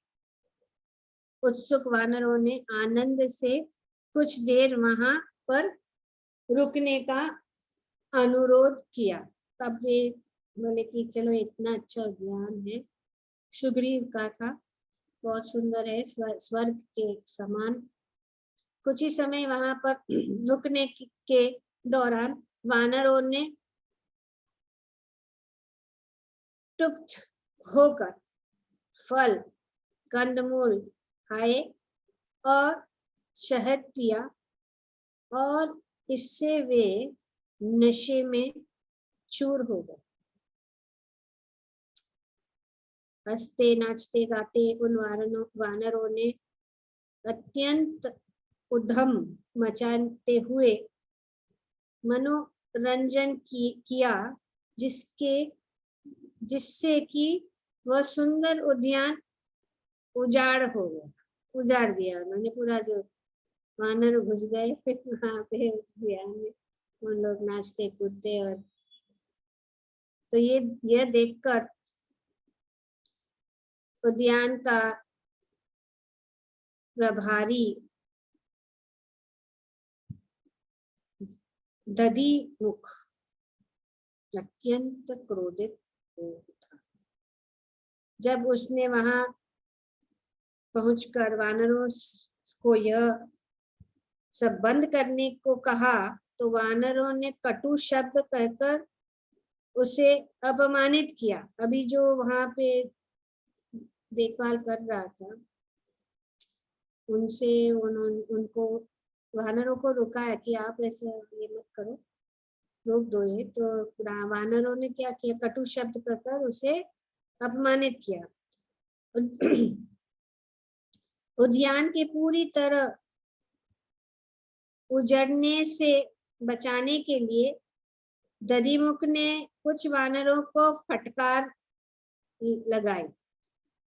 उत्सुक वानरों ने आनंद से कुछ देर वहां पर रुकने का अनुरोध किया। तब वे बोले कि चलो, इतना अच्छा उद्यान है, सुग्रीव का था, बहुत सुंदर है, स्वर्ग के समान। कुछ ही समय वहां पर रुकने के दौरान वानरों ने तृप्त होकर फल, कंदमूल खाए और शहद पिया, और इससे वे नशे में चूर हो गए। हंसते नाचते गाते उन वानरों ने अत्यंत उधम मचाते हुए मनोरंजन किया, जिससे कि वह सुंदर उद्यान उजाड़ हो गया, उजाड़ दिया उन्होंने पूरा। जो वानर घुस गए वहां पे उद्यान में, उन लोग नाचते कूदते। और तो यह देखकर उद्यान का प्रभारी दधिमुख अत्यंत क्रोधित हो उठा। जब उसने वहां पहुंचकर वानरों को यह सब बंद करने को कहा, तो वानरों ने कटु शब्द कहकर उसे अपमानित किया। अभी जो वहां पे देखभाल कर रहा था, उनसे उनको वानरों को रोका है कि आप ऐसा ये मत करो, रोक दो ये। तो वानरों ने क्या किया, कटु शब्द कहकर उसे अपमानित किया। उद्यान के पूरी तरह उजड़ने से बचाने के लिए दधिमुख ने कुछ वानरों को फटकार लगाई,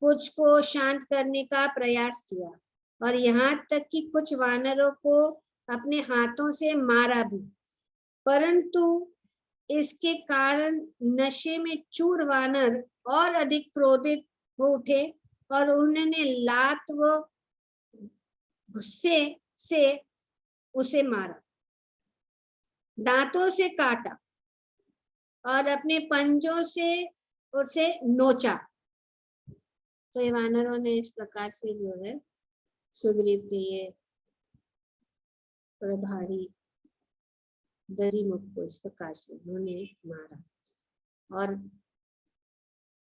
कुछ को शांत करने का प्रयास किया और यहाँ तक कि कुछ वानरों को अपने हाथों से मारा भी। परंतु इसके कारण नशे में चूर वानर और अधिक क्रोधित हो उठे और उन्होंने लात व गुस्से से उसे मारा, दांतों से काटा और अपने पंजों से उसे नोचा। तो ये वानरों ने इस प्रकार से जो है सुग्रीव के ये प्रभारी दधिमुख को इस प्रकार से उन्होंने मारा। और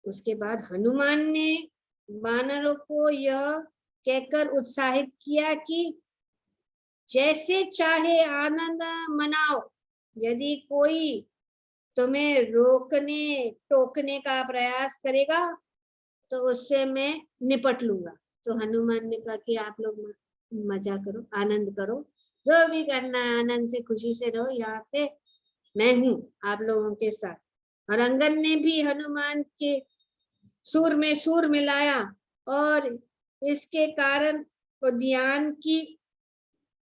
उसके बाद हनुमान ने वानरों को यह कहकर उत्साहित किया कि जैसे चाहे आनंद मनाओ, यदि कोई तुम्हें रोकने टोकने का प्रयास करेगा तो उससे मैं निपट लूंगा। तो हनुमान ने कहा कि आप लोग मजा करो, आनंद करो, जो भी करना है आनंद से खुशी से रहो, यहाँ पे मैं हूँ आप लोगों के साथ। और अंगद ने भी हनुमान के सुर में सुर मिलाया और इसके कारण उद्यान की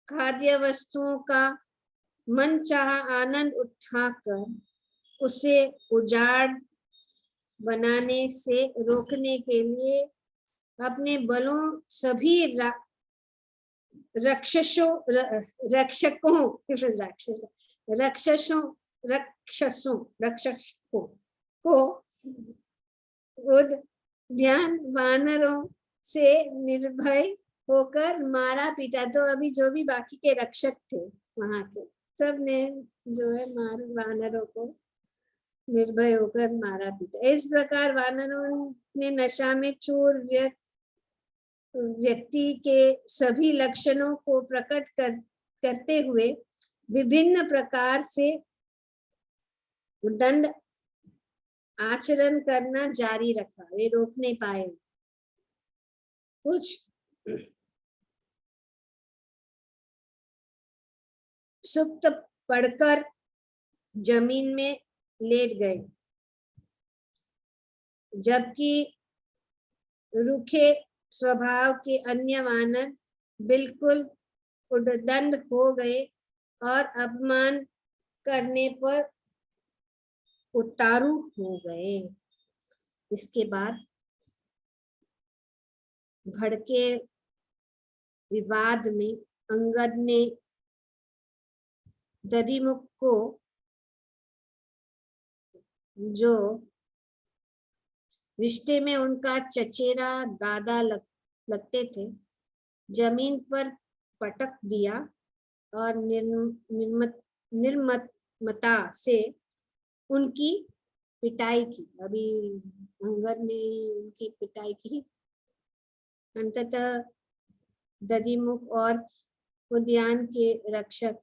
खाद्य वस्तुओं का मन चाहा आनंद उठाकर उसे उजाड़ बनाने से रोकने के लिए अपने बलों सभी रक्षसों को उद्यान वानरों से निर्भय होकर मारा पीटा। तो अभी जो भी बाकी के रक्षक थे वहां के सब ने जो है वानरों को निर्भय होकर मारा पीटा। इस प्रकार वानरों ने नशा में चूर व्यक्ति के सभी लक्षणों को प्रकट करते हुए विभिन्न प्रकार से दंड आचरण करना जारी रखा। वे रोक नहीं पाए। कुछ सुप्त पड़कर जमीन में लेट गए, जबकि रूखे स्वभाव के अन्य वानर बिल्कुल उद्दंड हो गए और अपमान करने पर उतारू हो गए। इसके बाद भड़के विवाद में अंगद ने दधिमुख को, जो रिश्ते में उनका चचेरा दादा लगते थे, जमीन पर पटक दिया और निर्ममता से उनकी पिटाई की। अभी अंगद ने उनकी पिटाई की। अंततः दधिमुख और उद्यान के रक्षक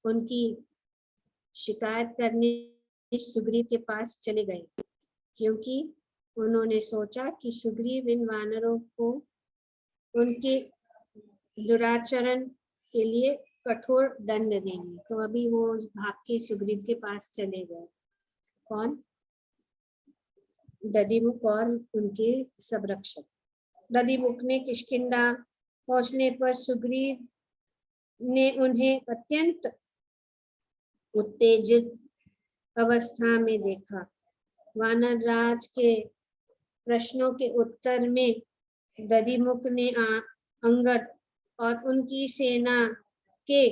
उनकी शिकायत करने सुग्रीव के पास चले गए, क्योंकि उन्होंने सोचा कि सुग्रीव इन वानरों को उनके दुराचरण के लिए कठोर दंड देंगे। तो अभी वो भाग के सुग्रीव के पास चले गए। कौन? दधिमुख और उनके सब रक्षक। दधिमुख ने किष्किंधा पहुंचने पर सुग्रीव ने उन्हें अत्यंत उत्तेजित अवस्था में देखा। वानर राज के प्रश्नों के उत्तर में दधिमुख ने अंगद और उनकी सेना के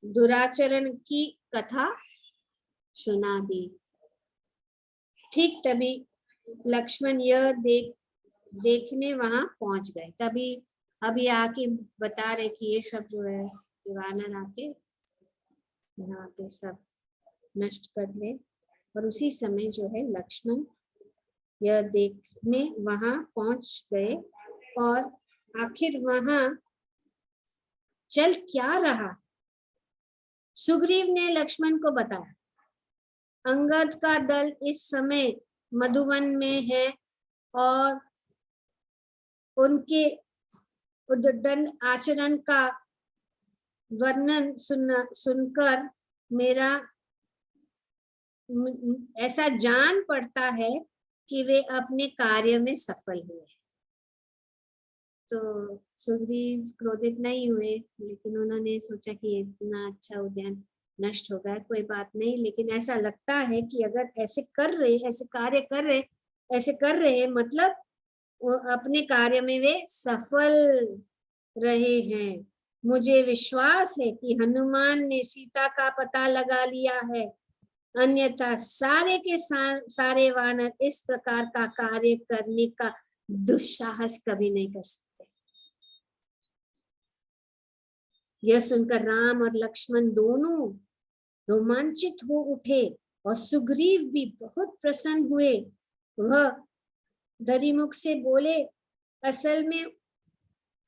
दुराचरण की कथा सुना दी। ठीक तभी लक्ष्मण यह देखने वहां पहुंच गए। तभी अभी आके बता रहे कि ये सब जो है वानर आके यहाँ पे सब नष्ट कर ले। और उसी समय जो है लक्ष्मण यह देखने वहां पहुंच गए। और आखिर वहां चल क्या रहा, सुग्रीव ने लक्ष्मण को बताया। अंगद का दल इस समय मधुवन में है और उनके उद्दंड आचरण का वर्णन सुनकर मेरा ऐसा जान पड़ता है कि वे अपने कार्य में सफल हुए। तो सुग्रीव क्रोधित नहीं हुए, लेकिन उन्होंने सोचा कि इतना अच्छा उद्यान नष्ट हो गया, कोई बात नहीं। लेकिन ऐसा लगता है कि अगर ऐसे कर रहे, ऐसे कार्य कर रहे मतलब अपने कार्य में वे सफल रहे हैं। मुझे विश्वास है कि हनुमान ने सीता का पता लगा लिया है, अन्यथा सारे के सारे वानर इस प्रकार का कार्य करने का दुस्साहस कभी नहीं कर सकते। यह सुनकर राम और लक्ष्मण दोनों रोमांचित हो उठे और सुग्रीव भी बहुत प्रसन्न हुए। वह दधिमुख से बोले, असल में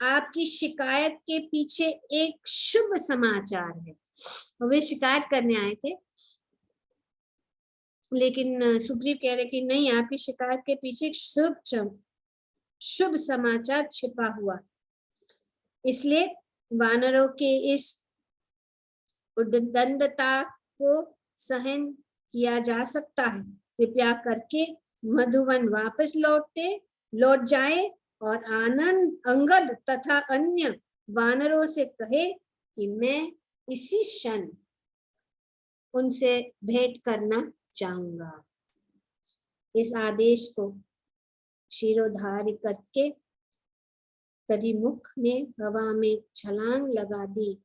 आपकी शिकायत के पीछे एक शुभ समाचार है। वे शिकायत करने आए थे लेकिन सुग्रीव कह रहे कि नहीं, आपकी शिकायत के पीछे एक शुभ समाचार छिपा हुआ, इसलिए वानरों के इस उद्दंडता को सहन किया जा सकता है। कृपया करके मधुवन वापस लौट जाए और अंगद तथा अन्य वानरों से कहे कि मैं इसी क्षण उनसे भेंट करना चाहूंगा। इस आदेश को शिरोधार्य करके तरीमुख ने हवा में छलांग लगा दी।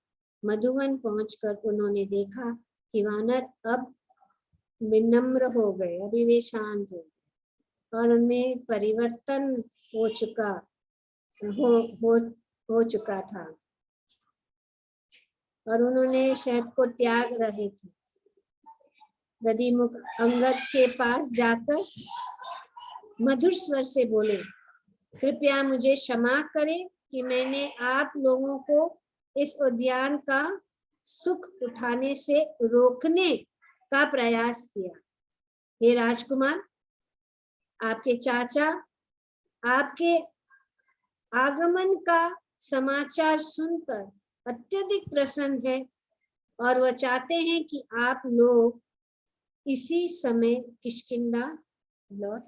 मधुवन पहुंचकर उन्होंने देखा कि वानर अब विनम्र हो गए, अभी वे शांत हो गए और उनमें परिवर्तन हो चुका था और उन्होंने शहद को त्याग रहे थे। दधिमुख अंगद के पास जाकर मधुर स्वर से बोले, कृपया मुझे क्षमा करें कि मैंने आप लोगों को इस उद्यान का सुख उठाने से रोकने का प्रयास किया। हे राजकुमार, आपके चाचा आपके आगमन का समाचार सुनकर अत्यधिक प्रसन्न है और वह चाहते हैं कि आप लोग इसी समय किष्किंधा लौट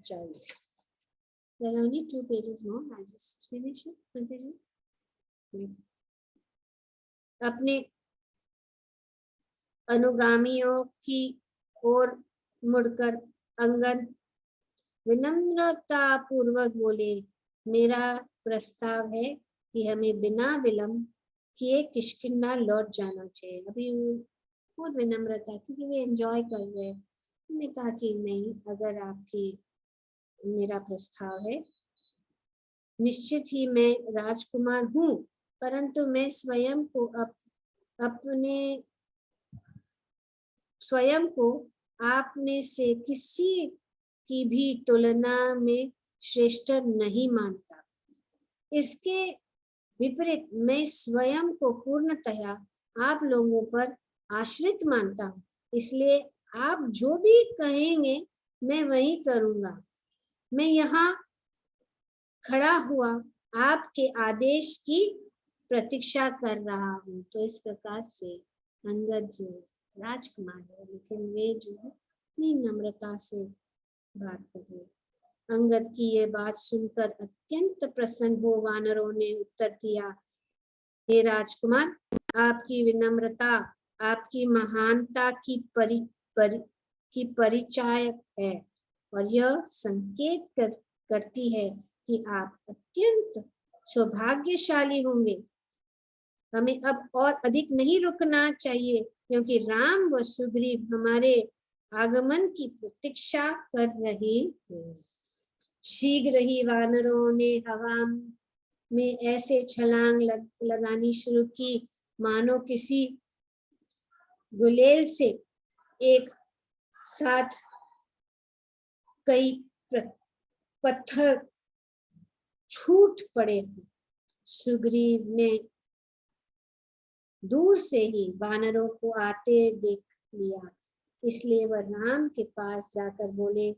जाइए। There are only 2 pages more. I'll just finish it. अपने अनुगामियों की ओर मुड़कर अंगद विनम्रता पूर्वक बोले, मेरा प्रस्ताव है कि हमें बिना विलंब किए किष्किंधा लौट जाना चाहिए। अभी और विनम्रता, क्योंकि वे एंजॉय कर रहे हैं, उन्होंने कहा कि नहीं, अगर आपकी मेरा प्रस्ताव है, निश्चित ही मैं राजकुमार हूँ, परंतु मैं स्वयं को आप में से किसी की भी तुलना में श्रेष्ठ नहीं मानता। इसके विपरीत मैं स्वयं को पूर्णतया आप लोगों पर आश्रित मानता हूँ, इसलिए आप जो भी कहेंगे मैं वही करूँगा। मैं यहाँ खड़ा हुआ आपके आदेश की प्रतीक्षा कर रहा हूँ। तो इस प्रकार से अंगद जो राजकुमार है, लेकिन वे जो है इतनी नम्रता से बात कर रहे। अंगद की ये बात सुनकर अत्यंत प्रसन्न हो वानरों ने उत्तर दिया, हे राजकुमार, आपकी विनम्रता आपकी महानता की परिचायक है और यह संकेत करती है कि आप अत्यंत सौभाग्यशाली होंगे। हमें अब और अधिक नहीं रुकना चाहिए, क्योंकि राम व सुग्रीव हमारे आगमन की प्रतीक्षा कर रहे हैं। शीघ्र ही वानरों ने हवा में ऐसे छलांग लगानी शुरू की मानो किसी गुलेल से एक साथ कई पत्थर छूट पड़े। सुग्रीव ने दूर से ही वानरों को आते देख लिया, इसलिए वह राम के पास जाकर बोले,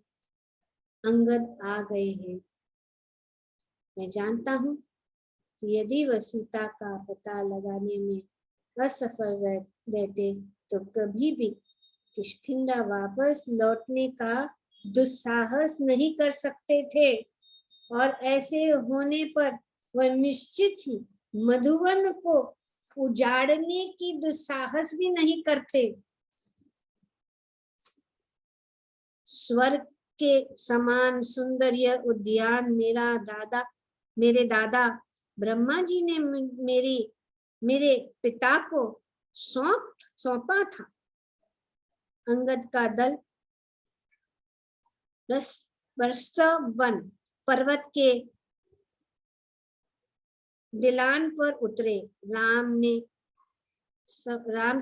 अंगद आ गए हैं। मैं जानता हूँ कि यदि वह सीता का पता लगाने में असफल रहते तो कभी भी किष्किंधा वापस लौटने का दुस्साहस नहीं कर सकते थे, और ऐसे होने पर वह निश्चित ही मधुवन को उजाड़ने की दुस्साहस भी नहीं करते। स्वर्ग के समान सुंदर यह उद्यान मेरे दादा ब्रह्मा जी ने मेरे पिता को सौंपा था। अंगद का दल वन पर्वत के ढलान पर उतरे। राम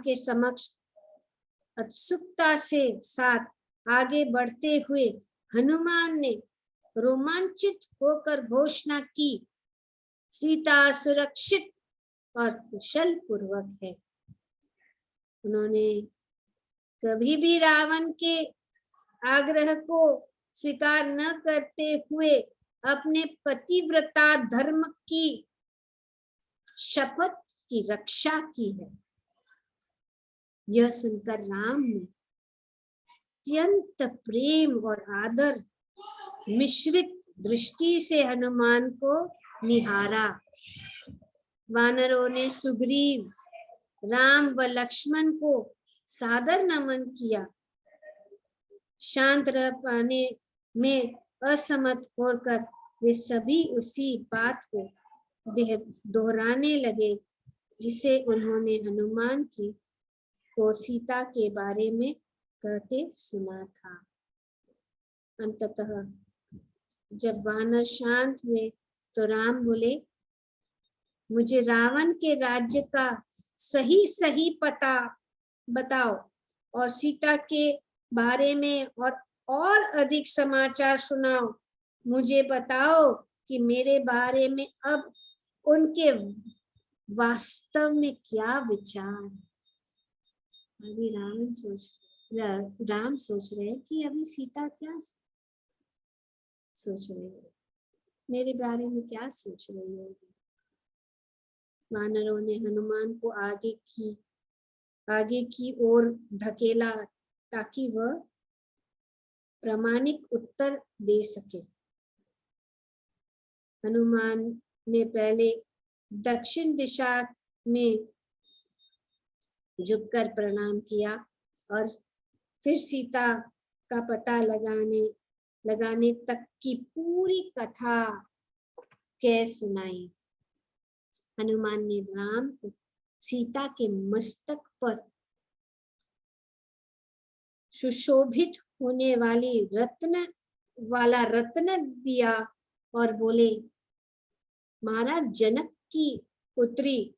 के समक्ष उत्सुकता से साथ आगे बढ़ते हुए हनुमान ने रोमांचित होकर घोषणा की, सीता सुरक्षित और कुशल पूर्वक है। उन्होंने कभी भी रावण के आग्रह को स्वीकार न करते हुए अपने पतिव्रता धर्म की शपथ की रक्षा की है। यह सुनकर राम ने अत्यंत प्रेम और आदर मिश्रित दृष्टि से हनुमान को निहारा। वानरों ने सुग्रीव, राम व लक्ष्मण को सादर नमन किया। शांत रह पाने में असमर्थ होकर वे सभी उसी बात को दोहराने लगे जिसे उन्होंने हनुमान को सीता के बारे में कहते सुना था। अंततः जब वानर शांत हुए तो राम बोले, मुझे रावण के राज्य का सही सही पता बताओ और सीता के बारे में और अधिक समाचार सुनाओ। मुझे बताओ कि मेरे बारे में अब उनके वास्तव में क्या विचार है। अभी राम सोच रहे हैं कि अभी सीता क्या सोच रही है, मेरे बारे में क्या सोच रही है। वानरों ने हनुमान को आगे की ओर धकेला ताकि वह प्रामाणिक उत्तर दे सके। हनुमान ने पहले दक्षिण दिशा में झुककर प्रणाम किया और फिर सीता का पता लगाने तक की पूरी कथा कह सुनाई। हनुमान ने राम को सीता के मस्तक पर सुशोभित होने वाला रत्न दिया और बोले, महाराज जनक की पुत्री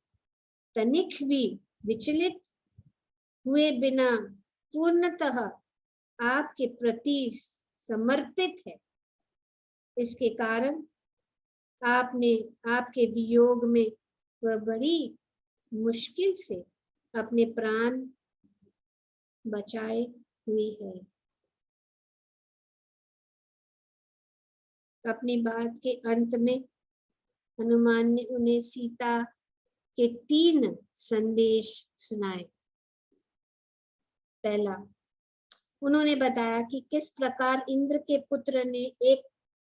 तनिक भी विचलित हुए बिना पूर्णतः आपके प्रति समर्पित है। इसके कारण आपके वियोग में वह बड़ी मुश्किल से अपने प्राण बचाए हुई है। अपनी बात के अंत में हनुमान ने उन्हें सीता के 3 संदेश सुनाए। पहला, उन्होंने बताया कि किस प्रकार इंद्र के पुत्र ने एक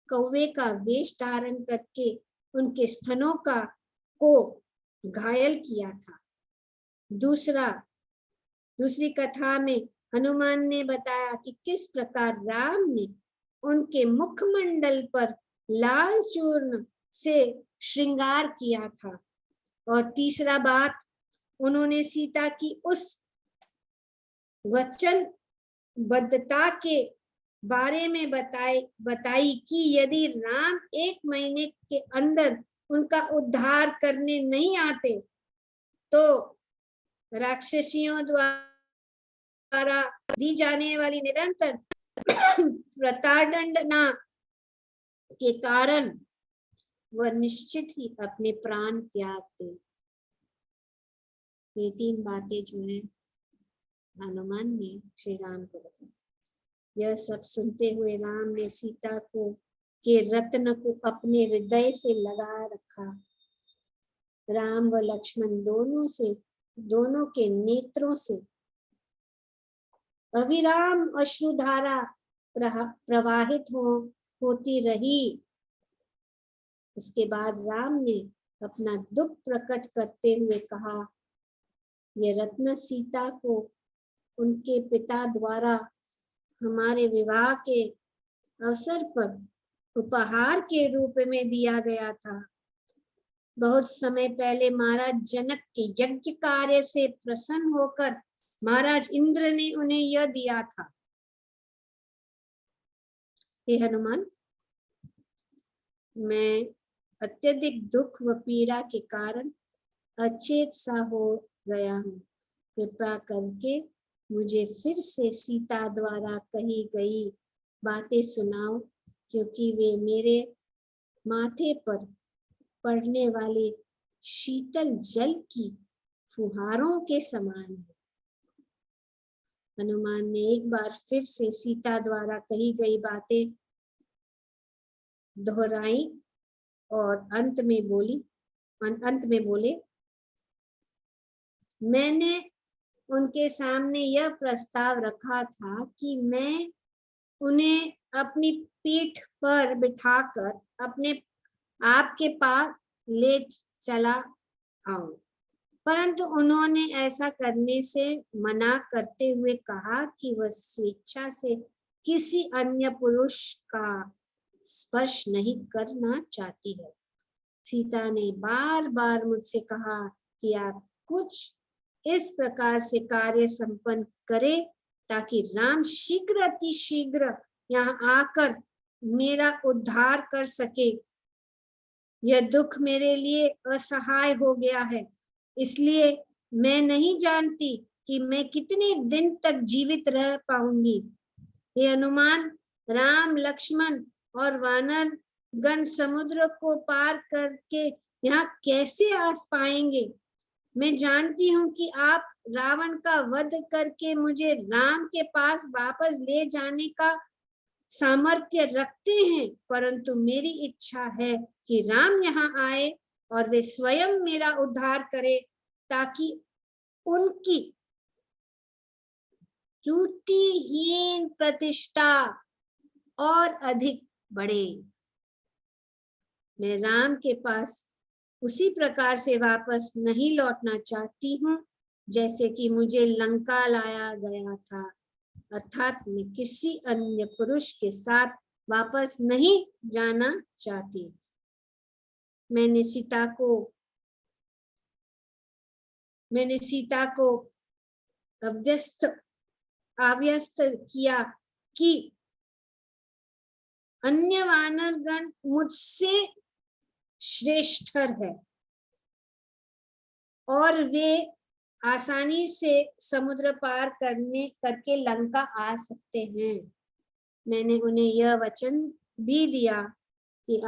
कौवे का वेश धारण करके उनके स्तनों को घायल किया था। दूसरी कथा में हनुमान ने बताया कि किस प्रकार राम ने उनके मुखमंडल पर लाल चूर्ण से श्रृंगार किया था। और तीसरा बात, उन्होंने सीता की उस वचनबद्धता के बारे में बताई कि यदि राम 1 महीने के अंदर उनका उद्धार करने नहीं आते तो राक्षसियों द्वारा दी जाने वाली निरंतर प्रताड़ना के कारण वह निश्चित ही अपने प्राण त्याग दे। ये 3 बातें जो है हनुमान ने श्री राम को बताई। यह सब सुनते हुए राम ने सीता के रत्न को अपने हृदय से लगा रखा। राम व लक्ष्मण दोनों के नेत्रों से अविराम अश्रुधारा प्रवाहित होती रही। इसके बाद राम ने अपना दुख प्रकट करते हुए कहा, यह रत्न सीता को उनके पिता द्वारा हमारे विवाह के अवसर पर उपहार के रूप में दिया गया था। बहुत समय पहले महाराज जनक के यज्ञ कार्य से प्रसन्न होकर महाराज इंद्र ने उन्हें यह दिया था। हे हनुमान, मैं अत्यधिक दुख व पीड़ा के कारण अचेत सा हो गया हूँ। कृपा करके मुझे फिर से सीता द्वारा कही गई बातें सुनाओ, क्योंकि वे मेरे माथे पर पड़ने वाले शीतल जल की फुहारों के समान है। हनुमान ने एक बार फिर से सीता द्वारा कही गई बातें दोहराई और अंत में बोले, मैंने उनके सामने यह प्रस्ताव रखा था कि मैं उन्हें अपनी पीठ पर बिठाकर अपने आपके पास ले चला आऊं, परंतु उन्होंने ऐसा करने से मना करते हुए कहा कि वह स्वेच्छा से किसी अन्य पुरुष का स्पर्श नहीं करना चाहती है। सीता ने बार बार मुझसे कहा कि आप कुछ इस प्रकार से कार्य संपन्न करें ताकि राम शीघ्र अतिशीघ्र यहाँ आकर मेरा उद्धार कर सके। यह दुख मेरे लिए असहाय हो गया है, इसलिए मैं नहीं जानती कि मैं कितने दिन तक जीवित रह पाऊंगी। ये हनुमान, राम, लक्ष्मण और वानर गण समुद्र को पार करके यहाँ कैसे आ पाएंगे? मैं जानती हूँ कि आप रावण का वध करके मुझे राम के पास वापस ले जाने का सामर्थ्य रखते हैं, परंतु मेरी इच्छा है कि राम यहाँ आए और वे स्वयं मेरा उद्धार करें ताकि उनकी त्रुटिहीन प्रतिष्ठा और अधिक बढ़े। मैं राम के पास उसी प्रकार से वापस नहीं लौटना चाहती हूँ जैसे कि मुझे लंका लाया गया था, अर्थात मैं किसी अन्य पुरुष के साथ वापस नहीं जाना चाहती। मैंने सीता को आव्यस्त किया कि अन्य वानरगण मुझसे श्रेष्ठतर है और वे आसानी से समुद्र पार करके लंका आ सकते हैं। मैंने उन्हें यह वचन भी दिया कि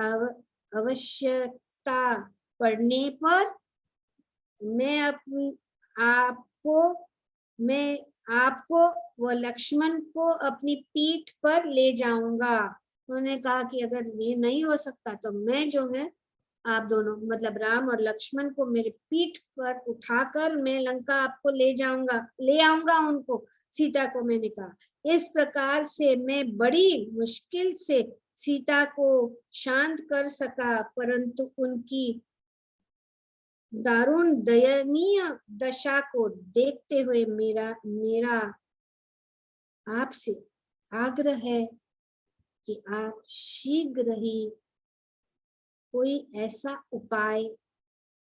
आवश्यकता पड़ने पर मैं आपको व लक्ष्मण को अपनी पीठ पर ले जाऊंगा। उन्होंने कहा कि अगर ये नहीं हो सकता तो मैं जो है आप दोनों मतलब राम और लक्ष्मण को मेरे पीठ पर उठाकर मैं लंका आपको ले आऊंगा उनको, सीता को। मैंने कहा इस प्रकार से मैं बड़ी मुश्किल से सीता को शांत कर सका, परंतु उनकी दारुण दयनीय दशा को देखते हुए मेरा आपसे आग्रह है कि आप शीघ्र ही कोई ऐसा उपाय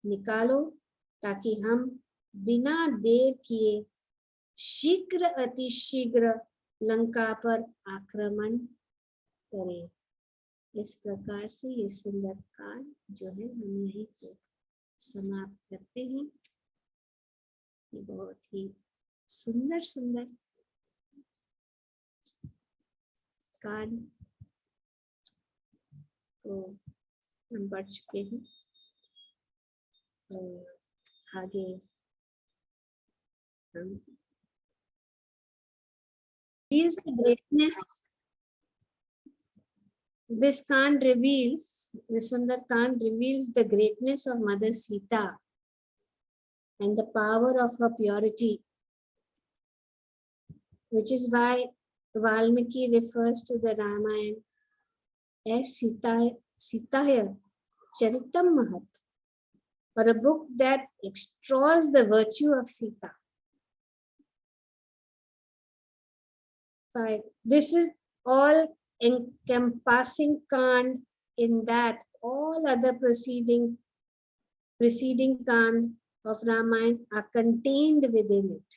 निकालो ताकि हम बिना देर किए शीघ्र अतिशीघ्र लंका पर आक्रमण करें। इस प्रकार से ये सुंदर कांड जो है हम यहीं पे समाप्त करते हैं। ये बहुत ही सुंदर कांड को हम पढ़ चुके हैं और आगे हम the greatness this Kand reveals, the Sundar Kand reveals the greatness of Mother Sita and the power of her purity, which is why Valmiki refers to the Ramayana as Sitaya Charitam Mahat, or a book that extols the virtue of Sita. Right. This is all encompassing Kand, in that all other preceding Kand of Ramayana are contained within it.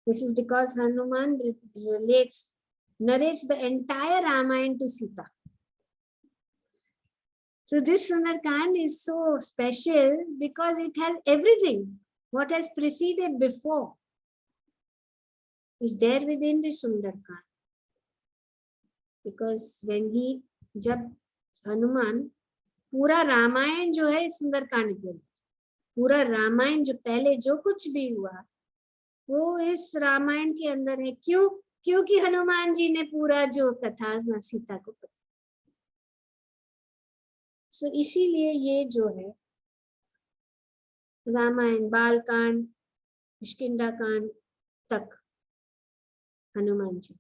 This is because Hanuman narrates the entire Ramayana to Sita. So this Sundarkand is so special because it has everything. What has preceded before is there within the Sundarkand. Because जब हनुमान पूरा रामायण जो है सुंदरकांड के, पूरा रामायण जो पहले जो कुछ भी हुआ वो इस रामायण के अंदर है। क्यों? क्योंकि हनुमान जी ने पूरा जो कथा सीता को पता। सो इसीलिए ये जो है रामायण बालकांड किष्किंधा कांड तक हनुमान जी।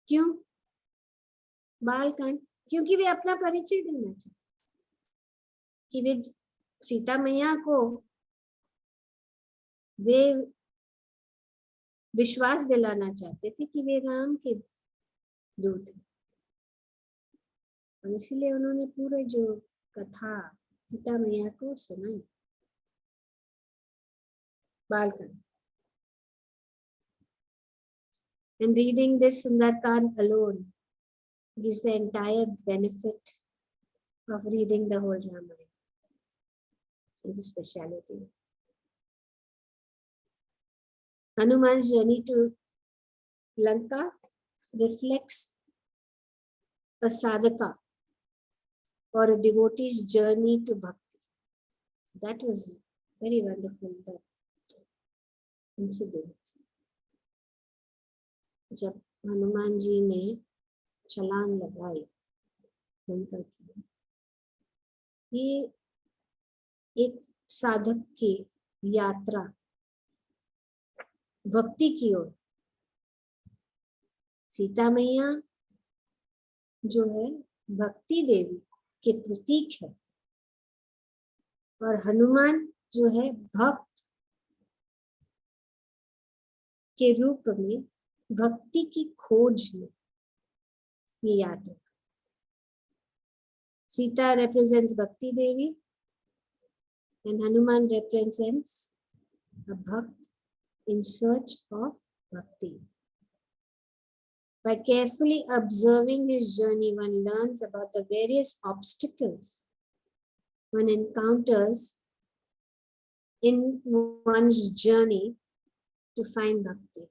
क्यों बालकांड? क्योंकि वे अपना परिचय देना चाहते, कि वे सीता मैया को वे विश्वास दिलाना चाहते थे कि वे राम के दूत हैं। और इसलिए उन्होंने पूरे जो कथा सीता मैया को सुनाई। Balkand. And reading this Sundarkand alone gives the entire benefit of reading the whole Ramayana. It's a speciality. Hanuman's journey to Lanka reflects a sadhaka or a devotee's journey to bhakti. That was very wonderful, that incident. जब हनुमान जी ने छलांग लगाई लंका की, ये एक साधक की यात्रा भक्ति की ओर। सीता मैया जो है भक्ति देवी के प्रतीक है और हनुमान जो है भक्त के रूप में भक्ति की खोज में ये यात्रा। Sita represents Bhakti Devi and Hanuman represents a Bhakt in search of Bhakti. By carefully observing his journey, one learns about the various obstacles one encounters in one's journey to find Bhakti.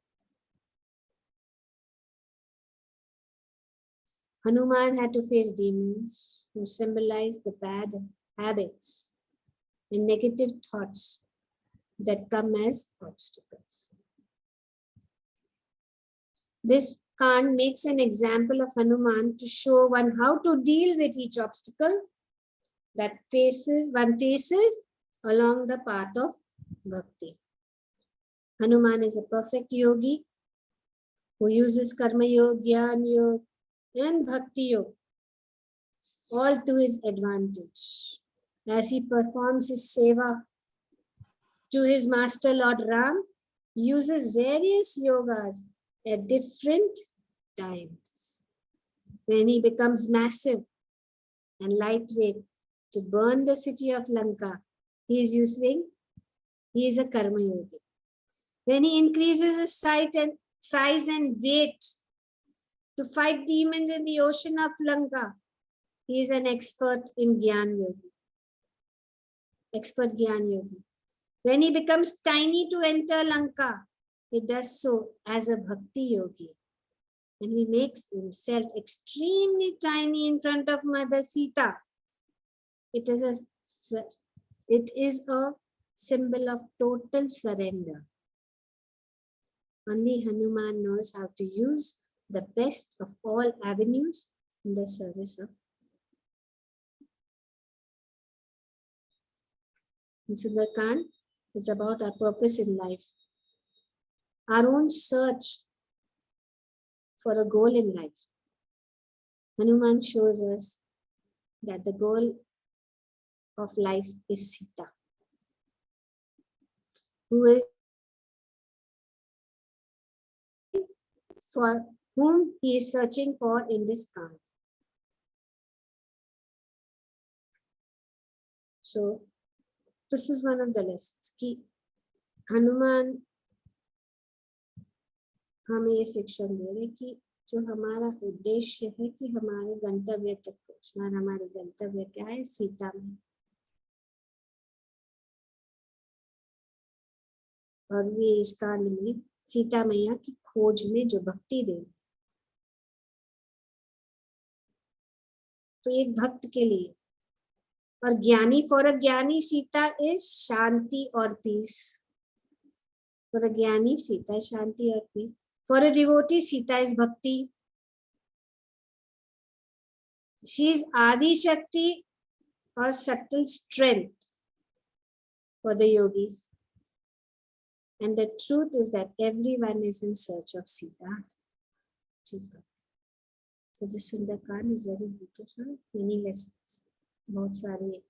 Hanuman had to face demons who symbolize the bad habits and negative thoughts that come as obstacles. This Khan makes an example of Hanuman to show one how to deal with each obstacle that one faces along the path of bhakti. Hanuman is a perfect yogi who uses karma yoga, jnana yoga, and bhakti yoga all to his advantage. As he performs his seva to his master Lord Ram, he uses various yogas at different times. When he becomes massive and lightweight to burn the city of Lanka, he is a karma yogi. When he increases his size and weight to fight demons in the ocean of Lanka, he is an expert in Gyan Yogi. Expert Gyan Yogi. When he becomes tiny to enter Lanka, he does so as a Bhakti Yogi. And he makes himself extremely tiny in front of Mother Sita. It is a symbol of total surrender. Only Hanuman knows how to use the best of all avenues in the service of. And Sundarkand is about our purpose in life, our own search for a goal in life. Hanuman shows us that the goal of life is Sita, who is for whom he is searching for in this Kand. So this is one of the lessons कि हनुमान हमें ये शिक्षण दे रहे कि जो हमारा उद्देश्य है कि हमारे गंतव्य तक पहुंचना, हमारे गंतव्य क्या है? सीता में। और वे इस कांड में सीता मैया की खोज में जो भक्ति दे, तो एक भक्त के लिए और ज्ञानी, फॉर अ ज्ञानी सीता इज शांति और piece. For a Jnani, Sita is Shanti or peace. For a devotee, Sita is Bhakti. She is Adi Shakti or subtle strength for the yogis. And the truth is that everyone is in search of Sita, which is Bhakti. So this Sundarkand is very beautiful. Many lessons. बहुत सारे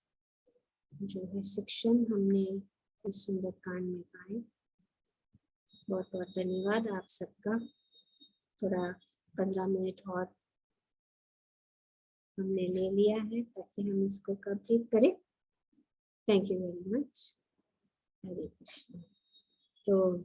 जो है शिक्षण हमने इस सुंदरकांड में पाए. बहुत बहुत धन्यवाद आप सबका. थोड़ा 15 मिनट और हमने ले लिया है ताकि हम इसको कंप्लीट करें. Thank you very much. Hare Krishna. तो